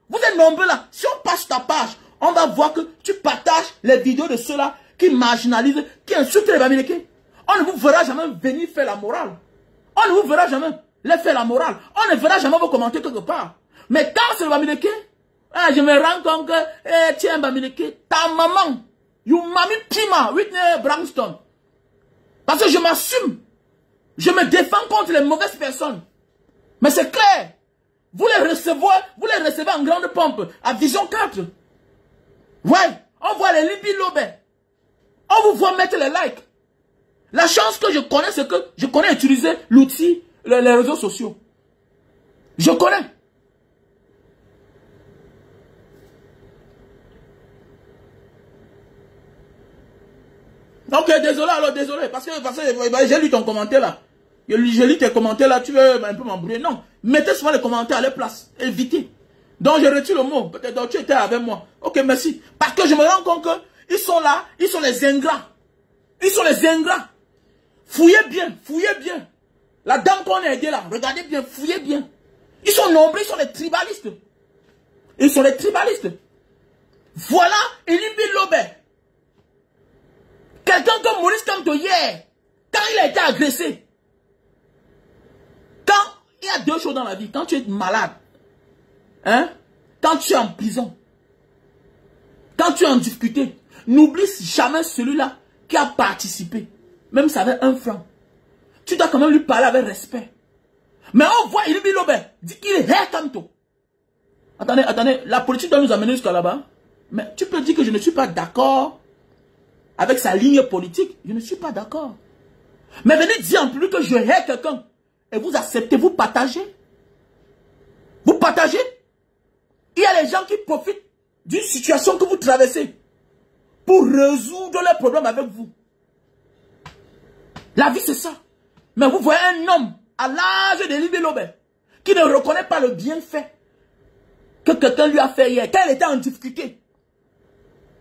Vous êtes nombreux là. Si on passe ta page, on va voir que tu partages les vidéos de ceux-là qui marginalisent, qui insultent les Bamileke. On ne vous verra jamais venir faire la morale. On ne vous verra jamais les faire la morale. On ne verra jamais vous commenter quelque part. Mais quand c'est le Bamileke, je me rends compte que, tiens Bamileke, ta maman, Youmami Pima, Whitney Braxton. Parce que je m'assume. Je me défends contre les mauvaises personnes. Mais c'est clair. Vous les recevez en grande pompe à Vision 4. Ouais, on voit les Libby Lobé. On vous voit mettre les likes. La chance que je connais, c'est que je connais utiliser l'outil, les réseaux sociaux. Je connais. Ok, désolé, alors désolé, parce que j'ai lu ton commentaire là. J'ai lu tes commentaires là, tu veux un peu m'embrouiller. Non, mettez souvent les commentaires à leur place, évitez. Donc je retire le mot, peut-être tu étais avec moi. Ok, merci. Parce que je me rends compte qu'ils sont là, ils sont les ingrats. Ils sont les ingrats. Fouillez bien, fouillez bien. La dame qu'on a aidée là, regardez bien, fouillez bien. Ils sont nombreux, ils sont les tribalistes. Ils sont les tribalistes. Voilà Elimbi Lobé. Quelqu'un comme Maurice Kamto hier, quand il a été agressé, quand il y a deux choses dans la vie, quand tu es malade, hein, quand tu es en prison, quand tu es en difficulté, n'oublie jamais celui-là qui a participé, même si ça avait 1 franc. Tu dois quand même lui parler avec respect. Mais on voit Elimbi Lobé dit qu'il est Kamto. Attendez, la politique doit nous amener jusqu'à là-bas. Mais tu peux dire que je ne suis pas d'accord avec sa ligne politique. Je ne suis pas d'accord. Mais venez dire en plus que je hais quelqu'un. Et vous acceptez, vous partagez. Vous partagez. Il y a les gens qui profitent d'une situation que vous traversez pour résoudre leurs problèmes avec vous. La vie, c'est ça. Mais vous voyez un homme à l'âge de Elimbi Lobé qui ne reconnaît pas le bienfait que quelqu'un lui a fait hier, quand il était en difficulté.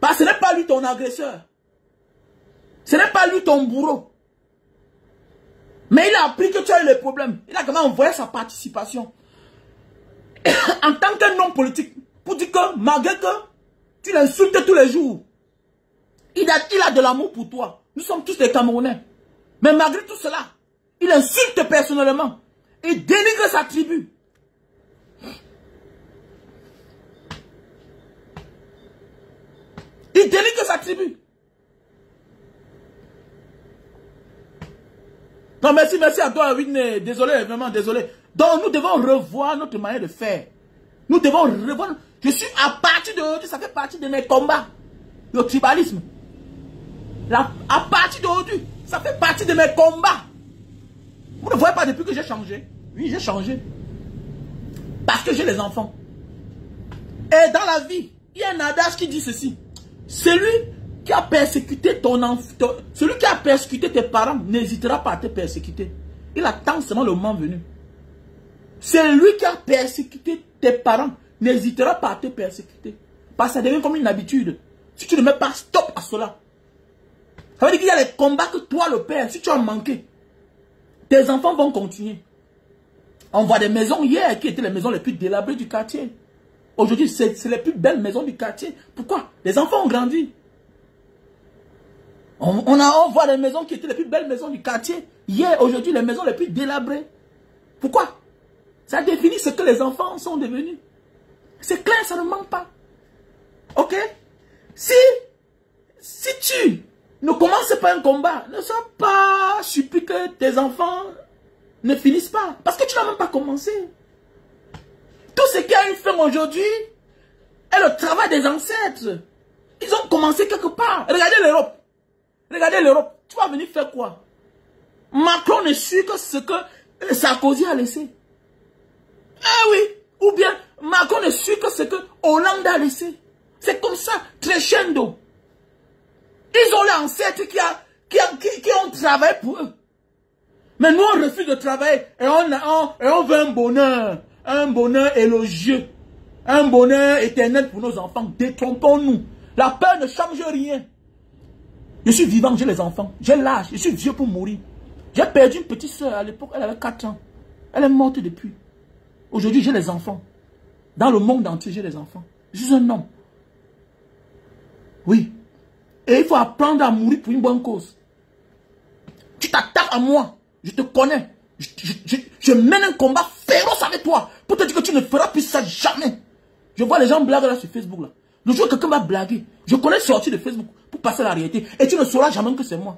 Parce que ce n'est pas lui ton agresseur. Ce n'est pas lui ton bourreau. Mais il a appris que tu as eu les problèmes. Il a quand même envoyé sa participation. En tant qu'un homme politique, pour dire que malgré que tu l'insultes tous les jours, il a de l'amour pour toi. Nous sommes tous des Camerounais. Mais malgré tout cela, il insulte personnellement. Il dénigre sa tribu. Il dénigre sa tribu. Non, merci à toi, Whitney. Désolé, vraiment désolé. Donc, nous devons revoir notre manière de faire. Nous devons revoir. Je suis à partir d'aujourd'hui, ça fait partie de mes combats. Le tribalisme. À partir d'aujourd'hui, ça fait partie de mes combats. Vous ne voyez pas depuis que j'ai changé. Oui, j'ai changé. Parce que j'ai les enfants. Et dans la vie, il y a un adage qui dit ceci. Celui qui a persécuté ton enfant, celui qui a persécuté tes parents, n'hésitera pas à te persécuter. Il attend seulement le moment venu. Celui qui a persécuté tes parents, n'hésitera pas à te persécuter. Parce que ça devient comme une habitude. Si tu ne mets pas stop à cela, ça veut dire qu'il y a les combats que toi, le père, si tu as manqué, tes enfants vont continuer. On voit des maisons hier qui étaient les maisons les plus délabrées du quartier. Aujourd'hui, c'est les plus belles maisons du quartier. Pourquoi? Les enfants ont grandi. On voit les maisons qui étaient les plus belles maisons du quartier. Hier, aujourd'hui, les maisons les plus délabrées. Pourquoi? Ça définit ce que les enfants sont devenus. C'est clair, ça ne manque pas. Ok? Si tu ne commences pas un combat, ne sois pas surpris que tes enfants ne finissent pas. Parce que tu n'as même pas commencé. Tout ce qui a une fin aujourd'hui est le travail des ancêtres. Ils ont commencé quelque part. Regardez l'Europe. Regardez l'Europe. Tu vas venir faire quoi? Macron ne suit que ce que Sarkozy a laissé. Ah oui. Ou bien Macron ne suit que ce que Hollande a laissé. C'est comme ça. Crescendo. Ils ont les ancêtres qui ont travaillé pour eux. Mais nous, on refuse de travailler. Et on veut un bonheur élogieux. Un bonheur éternel pour nos enfants. Détrompons-nous. La peur ne change rien. Je suis vivant, j'ai les enfants. J'ai l'âge, je suis vieux pour mourir. J'ai perdu une petite soeur à l'époque, elle avait 4 ans. Elle est morte depuis. Aujourd'hui, j'ai les enfants. Dans le monde entier, j'ai les enfants. Je suis un homme. Oui. Et il faut apprendre à mourir pour une bonne cause. Tu t'attaques à moi. Je te connais. Je mène un combat féroce avec toi. Pour te dire que tu ne feras plus ça jamais. Je vois les gens blaguer là sur Facebook là. Le jour où quelqu'un va blaguer, je connais sortir de Facebook pour passer à la réalité. Et tu ne sauras jamais que c'est moi.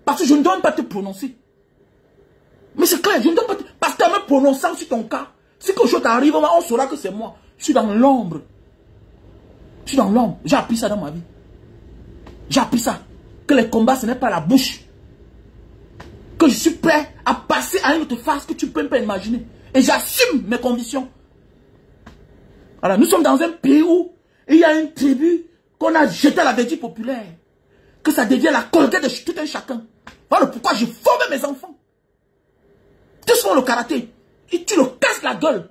Parce que je ne dois même pas te prononcer. Mais c'est clair, je ne dois pas te... Parce que même prononçant sur ton cas, si quelque chose t'arrive, on saura que c'est moi. Je suis dans l'ombre. Je suis dans l'ombre. J'ai appris ça dans ma vie. J'ai appris ça. Que les combats, ce n'est pas la bouche. Que je suis prêt à passer à une autre phase que tu ne peux même pas imaginer. Et j'assume mes convictions. Alors, nous sommes dans un pays où il y a une tribu qu'on a jeté à la vertu populaire. Que ça devient la colguette de tout un chacun. Voilà pourquoi je forme mes enfants. Tous ont le karaté. Et tu le casses la gueule.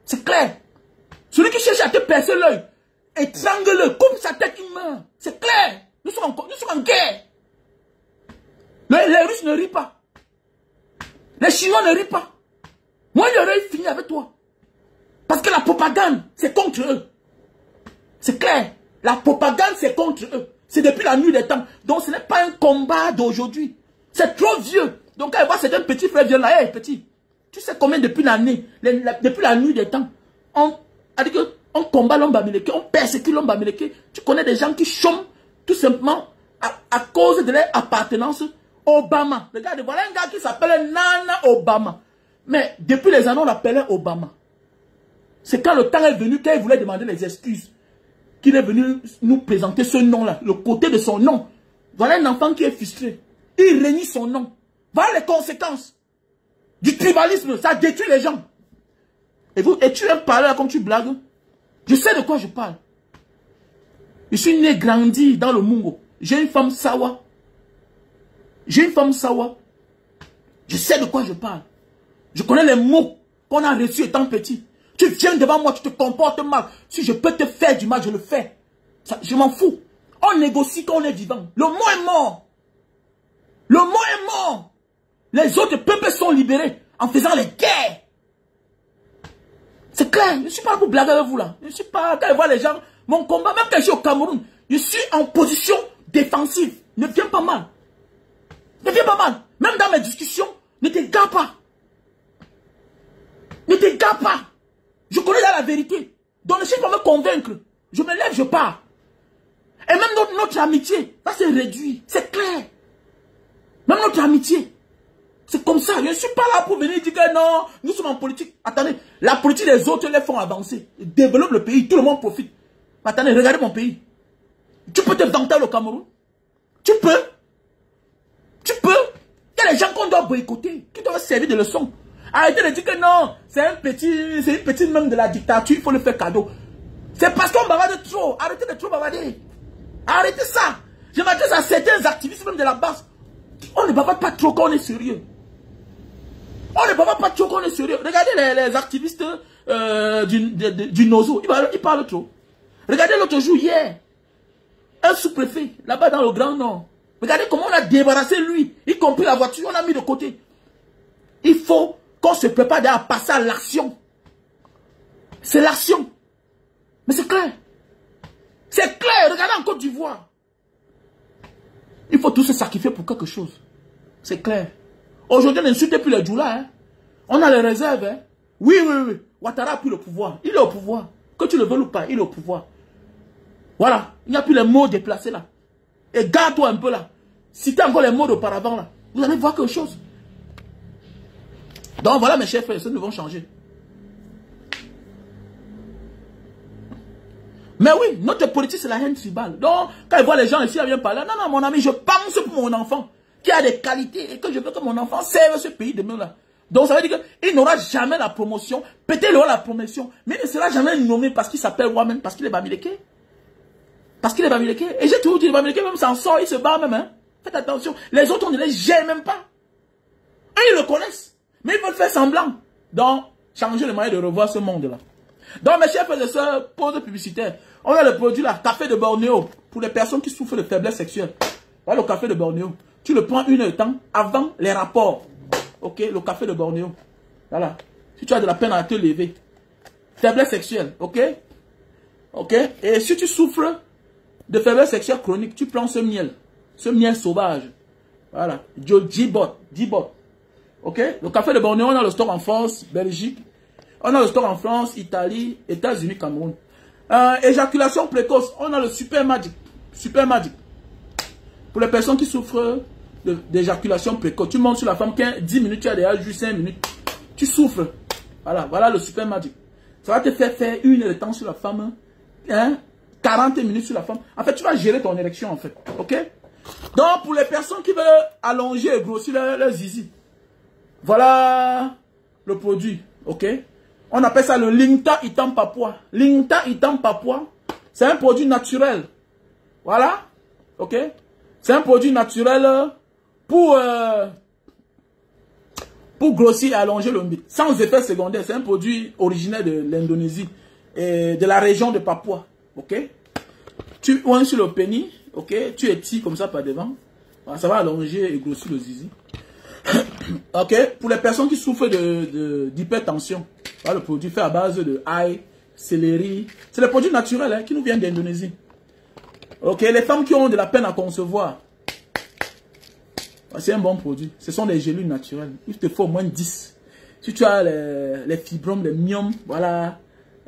C'est clair. Celui qui cherche à te percer l'œil, étrangle-le, coupe sa tête, il meurt. C'est clair. Nous sommes en guerre. Les Russes ne rient pas. Les Chinois ne rient pas. Moi, j'aurais fini avec toi. Parce que la propagande, c'est contre eux. C'est clair. La propagande, c'est contre eux. C'est depuis la nuit des temps. Donc, ce n'est pas un combat d'aujourd'hui. C'est trop vieux. Donc, quand elle voit, c'est un petit frère vieux là. Hey, petit. Tu sais combien depuis l'année, depuis la nuit des temps, on combat l'homme bamileke, on persécute l'homme bamileke. Tu connais des gens qui chôment tout simplement à cause de leur appartenance. Obama. Regardez, voilà un gars qui s'appelle Nana Obama. Mais depuis les années, on l'appelait Obama. C'est quand le temps est venu, quand il voulait demander les excuses, qu'il est venu nous présenter ce nom-là, le côté de son nom. Voilà un enfant qui est frustré. Il renie son nom. Voilà les conséquences du tribalisme. Ça détruit les gens. Et tu aimes parler là comme tu blagues. Je sais de quoi je parle. Je suis né, grandi dans le Mungo. J'ai une femme sawa. J'ai une femme sawa. Je sais de quoi je parle. Je connais les mots qu'on a reçus étant petit. Tu viens devant moi, tu te comportes mal. Si je peux te faire du mal, je le fais. Ça, je m'en fous. On négocie quand on est vivant. Le mot est mort. Le mot est mort. Les autres peuples sont libérés en faisant les guerres. C'est clair. Je ne suis pas pour blaguer avec vous là. Je ne suis pas... Quand je vois les gens, mon combat, même quand je suis au Cameroun, je suis en position défensive. Ne viens pas mal. Ne viens pas mal. Même dans mes discussions, ne t'égare pas. Ne t'égare pas. Je connais là la vérité. Donc si on me convaincre, je me lève, je pars. Et même notre amitié, ça c'est réduit. C'est clair. Même notre amitié. C'est comme ça. Je ne suis pas là pour venir dire que non, nous sommes en politique. Attendez, la politique des autres les font avancer. Ils développent le pays, tout le monde profite. Attendez, regardez mon pays. Tu peux te vanter au Cameroun. Tu peux. Tu peux. Il y a des gens qu'on doit boycotter, qui doivent servir de leçon. Arrêtez de dire que non, c'est une petite même de la dictature, il faut le faire cadeau. C'est parce qu'on bavarde trop. Arrêtez de trop bavarder. Arrêtez ça. Je m'adresse à certains activistes même de la base. On ne bavarde pas trop quand on est sérieux. On ne bavarde pas trop quand on est sérieux. Regardez les activistes du Nozo. Ils parlent trop. Regardez l'autre jour, hier. Un sous-préfet, là-bas dans le Grand Nord. Regardez comment on a débarrassé lui, y compris la voiture, on a mis de côté. Il faut qu'on se prépare à passer à l'action. C'est l'action. Mais c'est clair. C'est clair. Regardez en Côte d'Ivoire. Il faut tous se sacrifier pour quelque chose. C'est clair. Aujourd'hui, on n'insulte plus les Djoula. Hein. On a les réserves. Hein. Oui. Ouattara a pris le pouvoir. Il est au pouvoir. Que tu le veuilles ou pas, il est au pouvoir. Voilà. Il n'y a plus les mots déplacés là. Et garde-toi un peu là. Citez encore les mots d'auparavant là. Vous allez voir quelque chose. Donc voilà mes chers frères, nous vont changer. Mais oui, notre politique c'est la haine tribale. Donc quand ils voient les gens ici, ils viennent parler. Non, non, mon ami, je pense pour mon enfant qui a des qualités et que je veux que mon enfant serve ce pays demain là. Donc ça veut dire qu'il n'aura jamais la promotion. Peut-être il aura la promotion, mais il ne sera jamais nommé parce qu'il s'appelle Ouamen, parce qu'il est Bamileke. Parce qu'il est Bamileke. Et j'ai toujours dit, Bamileke même s'en sort, il se bat même. Hein. Faites attention. Les autres, on ne les gère même pas. Eux, ils le connaissent. Mais ils veulent faire semblant. Donc, changer le moyen de revoir ce monde-là. Donc, mes chers frères et sœurs, pause publicitaire. On a le produit là, café de Bornéo, pour les personnes qui souffrent de faiblesse sexuelle. Voilà le café de Bornéo. Tu le prends 1 heure de temps avant les rapports. Ok, le café de Bornéo. Voilà. Si tu as de la peine à te lever. Faiblesse sexuelle, ok? Ok? Et si tu souffres de faiblesse sexuelle chronique, tu prends ce miel sauvage. Voilà. Djibot. Ok? Le café de Bornéo, on a le stock en France, Belgique. On a le stock en France, Italie, États-Unis, Cameroun. Éjaculation précoce, on a le Super Magic. Pour les personnes qui souffrent d'éjaculation précoce, tu montes sur la femme 10 minutes, tu as déjà juste 5 minutes. Tu souffres. Voilà le Super Magic. Ça va te faire 1 heure de temps sur la femme. Hein? 40 minutes sur la femme. En fait, tu vas gérer ton érection, en fait. Ok? Donc, pour les personnes qui veulent allonger et grossir leur zizi, voilà le produit. Ok? On appelle ça le Lingta Itam Papua. Lingta Itam Papua, c'est un produit naturel. Voilà. Ok? C'est un produit naturel pour grossir et allonger le mythe. Sans effet secondaire. C'est un produit originaire de l'Indonésie et de la région de Papua. Ok? Tu oins sur le pénis. Ok? Tu étires comme ça par devant. Voilà, ça va allonger et grossir le zizi. Ok? Pour les personnes qui souffrent d'hypertension. Voilà, le produit fait à base de ail, céleri. C'est le produit naturel hein, qui nous vient d'Indonésie. Ok? Les femmes qui ont de la peine à concevoir. C'est un bon produit. Ce sont des gélules naturelles. Il te faut au moins 10. Si tu as les fibromes, les myomes, voilà,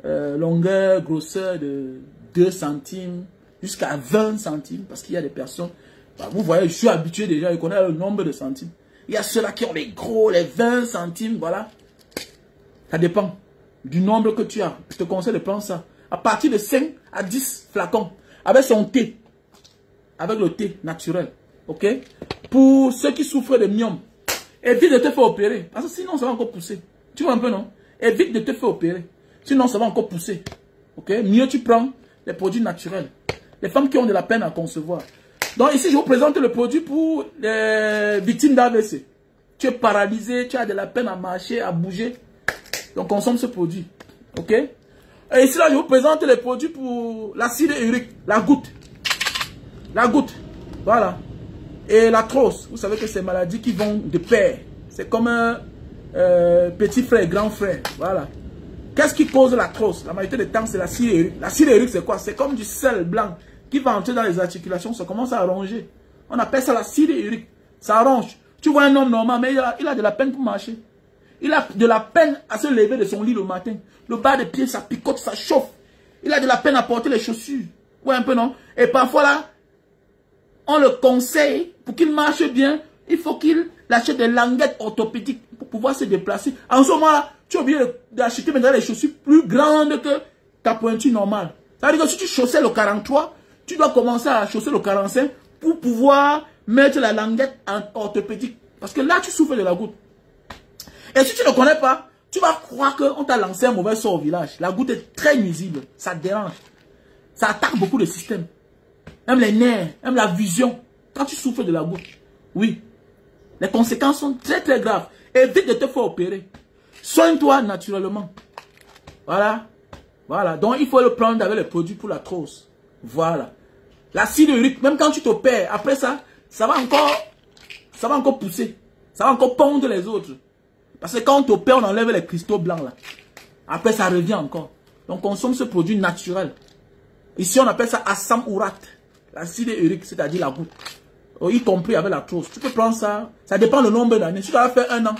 longueur, grosseur de 2 centimes jusqu'à 20 centimes. Parce qu'il y a des personnes, bah, vous voyez, je suis habitué déjà, je connais le nombre de centimes. Il y a ceux-là qui ont les gros, les 20 centimes, voilà. Ça dépend du nombre que tu as. Je te conseille de prendre ça. À partir de 5 à 10 flacons. Avec son thé. Avec le thé naturel. Ok? Pour ceux qui souffrent de myomes, évite de te faire opérer. Parce que sinon, ça va encore pousser. Tu vois un peu, non? Évite de te faire opérer. Sinon, ça va encore pousser. Ok? Mieux, tu prends les produits naturels. Les femmes qui ont de la peine à concevoir. Donc, ici, je vous présente le produit pour les victimes d'AVC. Tu es paralysé, tu as de la peine à marcher, à bouger. Donc, consomme ce produit. Ok? Et ici, là, je vous présente les produits pour l'acide urique. La goutte. La goutte. Voilà. Et l'arthrose, vous savez que c'est des maladies qui vont de pair. C'est comme un petit frère et grand frère. Voilà. Qu'est-ce qui cause l'arthrose? La majorité des temps, c'est l'acide urique. L'acide urique, c'est quoi? C'est comme du sel blanc qui va entrer dans les articulations. Ça commence à ronger. On appelle ça l'acide urique. Ça ronge. Tu vois un homme normal, mais il a de la peine pour marcher. Il a de la peine à se lever de son lit le matin. Le bas des pieds, ça picote, ça chauffe. Il a de la peine à porter les chaussures. Ouais, un peu, non? Et parfois, là, on le conseille, pour qu'il marche bien, il faut qu'il achète des languettes orthopédiques pour pouvoir se déplacer. En ce moment-là, tu es obligé d'acheter maintenant des chaussures plus grandes que ta pointure normale. Ça veut dire que si tu chaussais le 43, tu dois commencer à chausser le 45 pour pouvoir mettre la languette en orthopédique. Parce que là, tu souffres de la goutte. Et si tu ne connais pas, tu vas croire qu'on t'a lancé un mauvais sort au village. La goutte est très nuisible. Ça dérange. Ça attaque beaucoup le système. Même les nerfs, même la vision. Quand tu souffres de la goutte, oui. Les conséquences sont très très graves. Évite de te faire opérer. Soigne-toi naturellement. Voilà. Voilà. Donc il faut le prendre avec les produits pour l'arthrose. Voilà. L'acide urique, même quand tu t'opères, après ça, ça va encore pousser. Ça va encore pondre les autres. Parce que quand on t'opère, on enlève les cristaux blancs là. Après ça revient encore. Donc consomme ce produit naturel. Ici on appelle ça Assam Urat. L'acide urique, c'est-à-dire la goutte. Y compris avec l'arthrose. Tu peux prendre ça. Ça dépend du nombre d'années. Si tu as fait 1 an.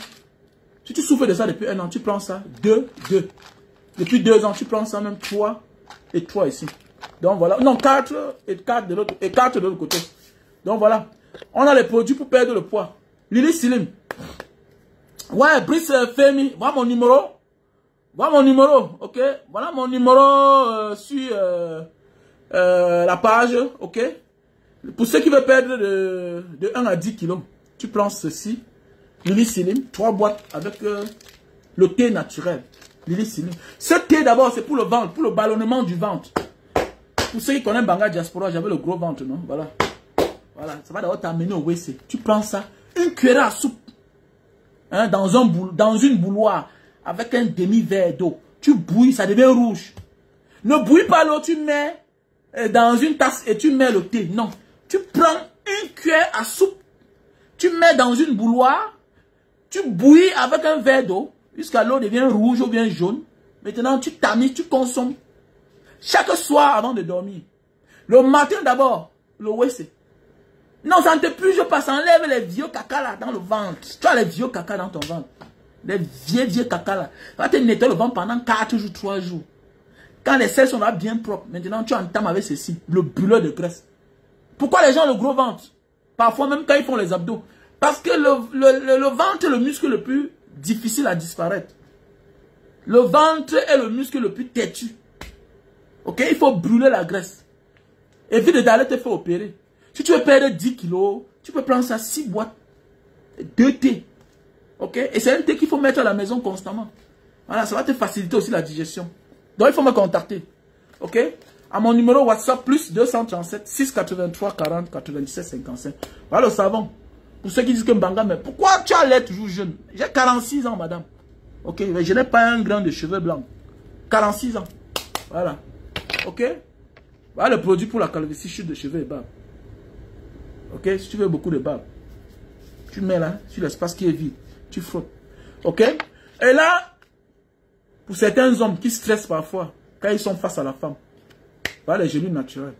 Si tu souffres de ça depuis 1 an, tu prends ça. 2. Depuis 2 ans, tu prends ça même 3 et 3 ici. Donc voilà. Non, 4 et 4 de l'autre côté. Donc voilà. On a les produits pour perdre le poids. Lily Slim. Ouais, Brice Femi. Voilà mon numéro. Voilà mon numéro. Ok. Voilà mon numéro sur la page. Ok. Pour ceux qui veulent perdre de 1 à 10 kilos, tu prends ceci. Lily Slim. 3 boîtes avec le thé naturel. Lily Slim. Ce thé d'abord, c'est pour le ventre, pour le ballonnement du ventre. Pour ceux qui connaissent Banga Diaspora, j'avais le gros ventre, non? Voilà. Voilà, ça va d'abord t'amener au WC. Tu prends ça, une cuillère à soupe, hein, dans une bouilloire, avec un demi-verre d'eau. Tu bouilles, ça devient rouge. Ne bouillis pas l'eau, tu mets dans une tasse et tu mets le thé. Non, tu prends une cuillère à soupe, tu mets dans une bouilloire, tu bouillis avec un verre d'eau, jusqu'à l'eau devient rouge ou bien jaune. Maintenant, tu tamises, tu consommes. Chaque soir avant de dormir. Le matin d'abord, le WC. Non, ça ne te purge pas, ça enlève les vieux caca là dans le ventre. Tu as les vieux caca dans ton ventre. Les vieux caca là. Ça va te nettoyer le ventre pendant 4 jours, 3 jours. Quand les selles sont là bien propres, maintenant tu entames avec ceci, le brûleur de graisse. Pourquoi les gens ont le gros ventre? Parfois même quand ils font les abdos. Parce que le ventre est le muscle le plus difficile à disparaître. Le ventre est le muscle le plus têtu. Ok, il faut brûler la graisse. Évite d'aller te faire opérer. Si tu veux perdre 10 kilos, tu peux prendre ça 6 boîtes, 2 thés. Ok, et c'est un thé qu'il faut mettre à la maison constamment. Voilà, ça va te faciliter aussi la digestion. Donc il faut me contacter. Ok, à mon numéro WhatsApp plus 237 683 40 97 55. Voilà le savon. Pour ceux qui disent que Mbanga, mais pourquoi tu as l'air toujours jeune? J'ai 46 ans, madame. Ok, mais je n'ai pas un grain de cheveux blancs. 46 ans. Voilà. Ok? Voilà le produit pour la calvitie, chute de cheveux et barbe. Ok? Si tu veux beaucoup de barbe, tu mets là, sur l'espace qui est vide. Tu frottes. Ok? Et là, pour certains hommes qui stressent parfois, quand ils sont face à la femme, voilà les gelées naturelles.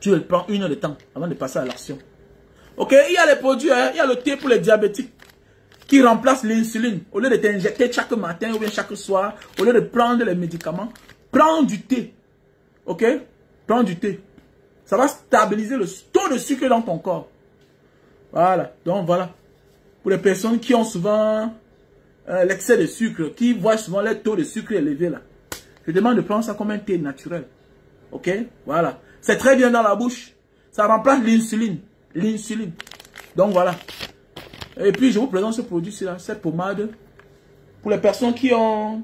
Tu le prends 1 heure de temps avant de passer à l'action. Ok? Il y a les produits, hein? Il y a le thé pour les diabétiques qui remplace l'insuline. Au lieu de t'injecter chaque matin ou bien chaque soir, au lieu de prendre les médicaments, prends du thé. Ok? Prends du thé. Ça va stabiliser le taux de sucre dans ton corps. Voilà. Donc voilà. Pour les personnes qui ont souvent l'excès de sucre, qui voient souvent leur taux de sucre élevé là, je demande de prendre ça comme un thé naturel. Ok? Voilà. C'est très bien dans la bouche. Ça remplace l'insuline. L'insuline. Donc voilà. Et puis je vous présente ce produit-ci là, cette pommade, pour les personnes qui ont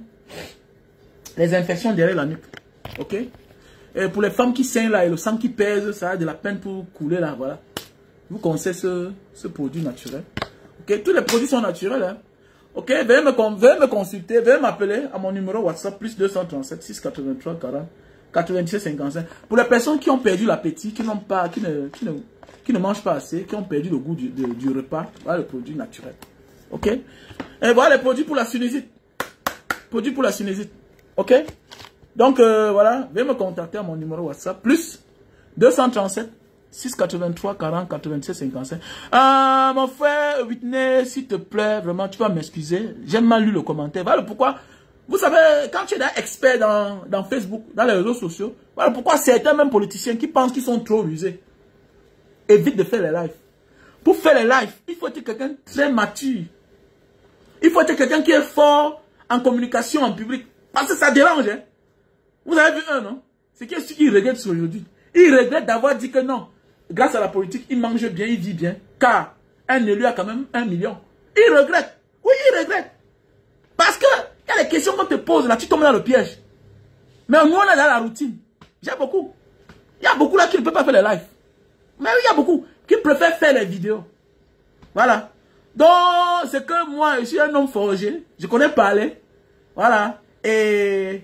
les infections derrière la nuque. Ok? Et pour les femmes qui saignent là et le sang qui pèse, ça a de la peine pour couler là, voilà. Je vous conseille ce produit naturel. Ok? Tous les produits sont naturels. Hein? Ok? Veuillez me consulter, veuillez m'appeler à mon numéro WhatsApp plus 237 683 40 97 55. Pour les personnes qui ont perdu l'appétit, qui ne mangent pas assez, qui ont perdu le goût du repas, voilà le produit naturel. Ok? Et voilà les produits pour la sinusite. Produits pour la sinusite. Ok? Donc voilà, veuillez me contacter à mon numéro WhatsApp, plus 237 683 40 97 55. Mon frère Whitney, s'il te plaît, vraiment, tu vas m'excuser. J'ai mal lu le commentaire. Voilà pourquoi, vous savez, quand tu es expert dans Facebook, dans les réseaux sociaux, voilà pourquoi certains même politiciens qui pensent qu'ils sont trop rusés, évite de faire les lives. Pour faire les lives, il faut être quelqu'un de très mature. Il faut être quelqu'un qui est fort en communication en public. Parce que ça dérange. Hein? Vous avez vu un, non? C'est qui est-ce qui regrette aujourd'hui? Il regrette d'avoir dit que non. Grâce à la politique, il mange bien, il vit bien. Car un élu a quand même 1 million. Il regrette. Oui, il regrette. Parce que il y a les questions qu'on te pose là, tu tombes dans le piège. Mais nous, on est dans la routine. J'ai beaucoup. Il y a beaucoup là qui ne peuvent pas faire les lives. Mais il y a beaucoup qui préfèrent faire les vidéos. Voilà. Donc, c'est que moi, je suis un homme forgé. Je connais parler. Voilà. Et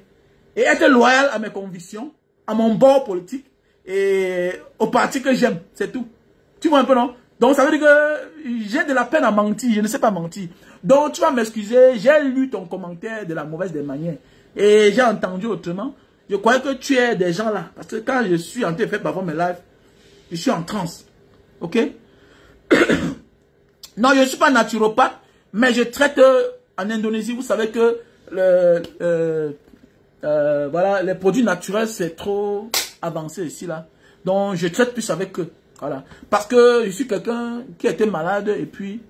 être loyal à mes convictions, à mon bord politique et au parti que j'aime. C'est tout. Tu vois un peu, non? Donc, ça veut dire que j'ai de la peine à mentir. Je ne sais pas mentir. Donc, tu vas m'excuser. J'ai lu ton commentaire de la mauvaise des manières. Et j'ai entendu autrement. Je croyais que tu es des gens là. Parce que quand je suis en train de faire parfois mes lives, je suis en transe. Ok? Non, je ne suis pas naturopathe, mais je traite en Indonésie. Vous savez que voilà, les produits naturels, c'est trop avancé ici, là. Donc, je traite plus avec eux. Voilà. Parce que je suis quelqu'un qui était malade et puis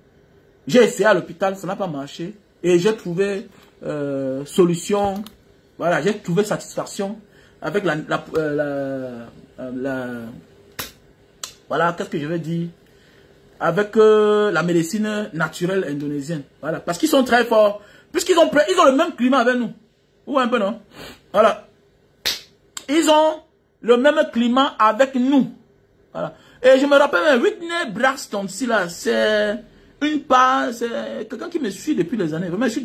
j'ai essayé à l'hôpital, ça n'a pas marché. Et j'ai trouvé solution, voilà, j'ai trouvé satisfaction avec voilà, qu'est-ce que je vais dire? Avec la médecine naturelle indonésienne. Voilà, parce qu'ils sont très forts. Puisqu'ils ont le même climat avec nous. Ou un peu, non? Voilà. Ils ont le même climat avec nous. Voilà. Et je me rappelle, Whitney Braxton, si là, c'est une part, c'est quelqu'un qui me suit depuis des années. Vraiment, je suis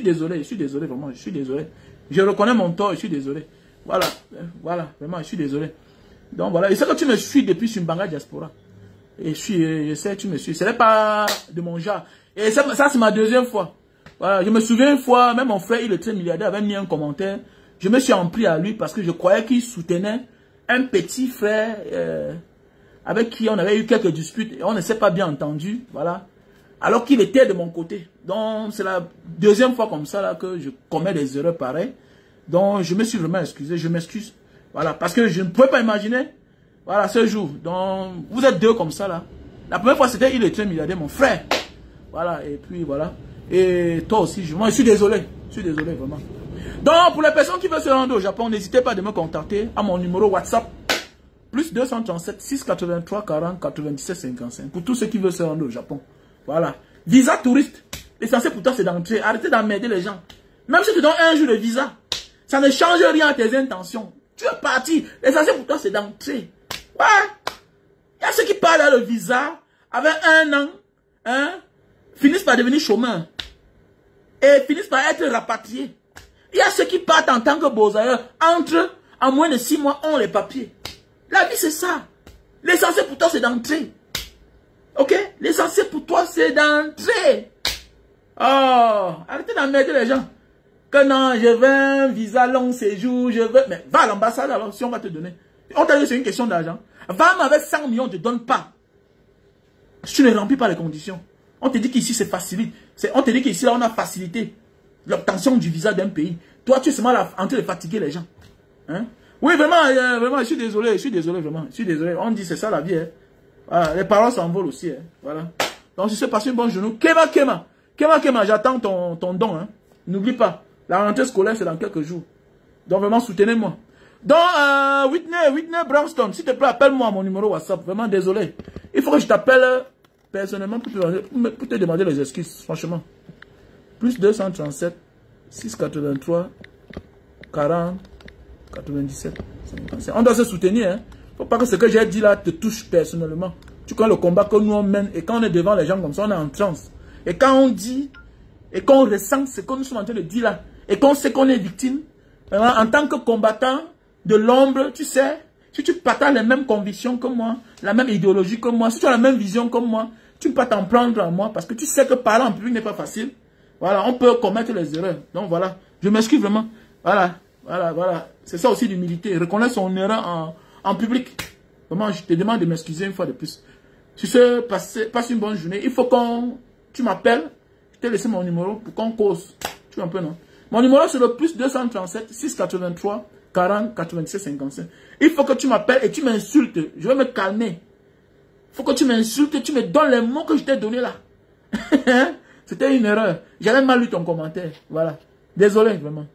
désolé, vraiment, je suis désolé. Je reconnais mon tort, je suis désolé. Voilà, voilà, vraiment, je suis désolé. Donc voilà, et c'est que tu me suis depuis Sumbanga Diaspora. Et je sais, tu me suis. Ce n'est pas de mon genre. Et ça c'est ma deuxième fois. Voilà, je me souviens une fois, même mon frère, il est très milliardaire, avait mis un commentaire. Je me suis en pris à lui parce que je croyais qu'il soutenait un petit frère avec qui on avait eu quelques disputes et on ne s'est pas bien entendu. Voilà. Alors qu'il était de mon côté. Donc, c'est la deuxième fois comme ça là, que je commets des erreurs pareilles. Donc, je me suis vraiment excusé. Je m'excuse. Voilà. Parce que je ne pouvais pas imaginer. Voilà, ce jour. Donc, vous êtes deux comme ça là. La première fois, c'était il est très milliardaire, mon frère. Voilà. Et puis, voilà. Et toi aussi, moi, je suis désolé. Je suis désolé, vraiment. Donc, pour les personnes qui veulent se rendre au Japon, n'hésitez pas de me contacter à mon numéro WhatsApp. Plus 237 683 40 97 55. Pour tous ceux qui veulent se rendre au Japon. Voilà. Visa touriste. L'essentiel pour toi, c'est d'entrer. Arrêtez d'emmerder les gens. Même si tu donnes un jour de visa, ça ne change rien à tes intentions. Tu es parti. L'essentiel pour toi, c'est d'entrer. Ouais. Il y a ceux qui parlent à le visa, avec un an, hein, finissent par devenir chômeurs. Et finissent par être rapatriés. Il y a ceux qui partent en tant que beaux-ailleurs, entrent, en moins de 6 mois, ont les papiers. La vie, c'est ça. L'essentiel pour toi, c'est d'entrer. Ok? L'essentiel pour toi, c'est d'entrer. Oh, arrêtez d'emmerder les gens. Que non, je veux un visa long séjour, je veux... Mais va à l'ambassade alors, si on va te donner. On t'a dit c'est une question d'argent. Va avec 100 millions, on ne te donne pas. Si tu ne remplis pas les conditions. On te dit qu'ici, c'est facilité. On te dit qu'ici, là, on a facilité l'obtention du visa d'un pays. Toi, tu es seulement là, en train de fatiguer les gens. Hein? Oui, vraiment, vraiment, je suis désolé, vraiment. Je suis désolé. On dit, c'est ça la vie. Hein. Voilà, les paroles s'envolent aussi. Hein. Voilà. Donc, si c'est passé une bonne journée, Kema, j'attends ton don. Hein. N'oublie pas, la rentrée scolaire, c'est dans quelques jours. Donc, vraiment, soutenez-moi. Donc, Whitney Braxton, s'il te plaît, appelle-moi à mon numéro WhatsApp. Vraiment, désolé. Il faut que je t'appelle personnellement pour te demander les excuses, franchement. Plus 237 683 40 97 55. On doit se soutenir. Hein. Faut pas que ce que j'ai dit là te touche personnellement. Tu connais le combat que nous on mène et quand on est devant les gens comme ça, on est en transe. Et quand on dit et qu'on ressent ce que nous sommes en train de dire là et qu'on sait qu'on est victime, en tant que combattant de l'ombre, tu sais, si tu partages les mêmes convictions que moi, la même idéologie que moi, si tu as la même vision que moi, tu ne peux pas t'en prendre à moi parce que tu sais que parler en public n'est pas facile. Voilà, on peut commettre les erreurs. Donc voilà, je m'excuse vraiment. Voilà. C'est ça aussi l'humilité. Reconnaître son erreur en public. Vraiment, je te demande de m'excuser une fois de plus. Si tu passe une bonne journée, il faut tu m'appelles. Je t'ai laissé mon numéro pour qu'on cause. Tu vois un peu, non? Mon numéro, c'est le plus 237 683 40 97 55. Il faut que tu m'appelles et tu m'insultes. Je vais me calmer. Il faut que tu m'insultes et tu me donnes les mots que je t'ai donnés là. C'était une erreur. J'avais mal lu ton commentaire. Voilà. Désolé, vraiment.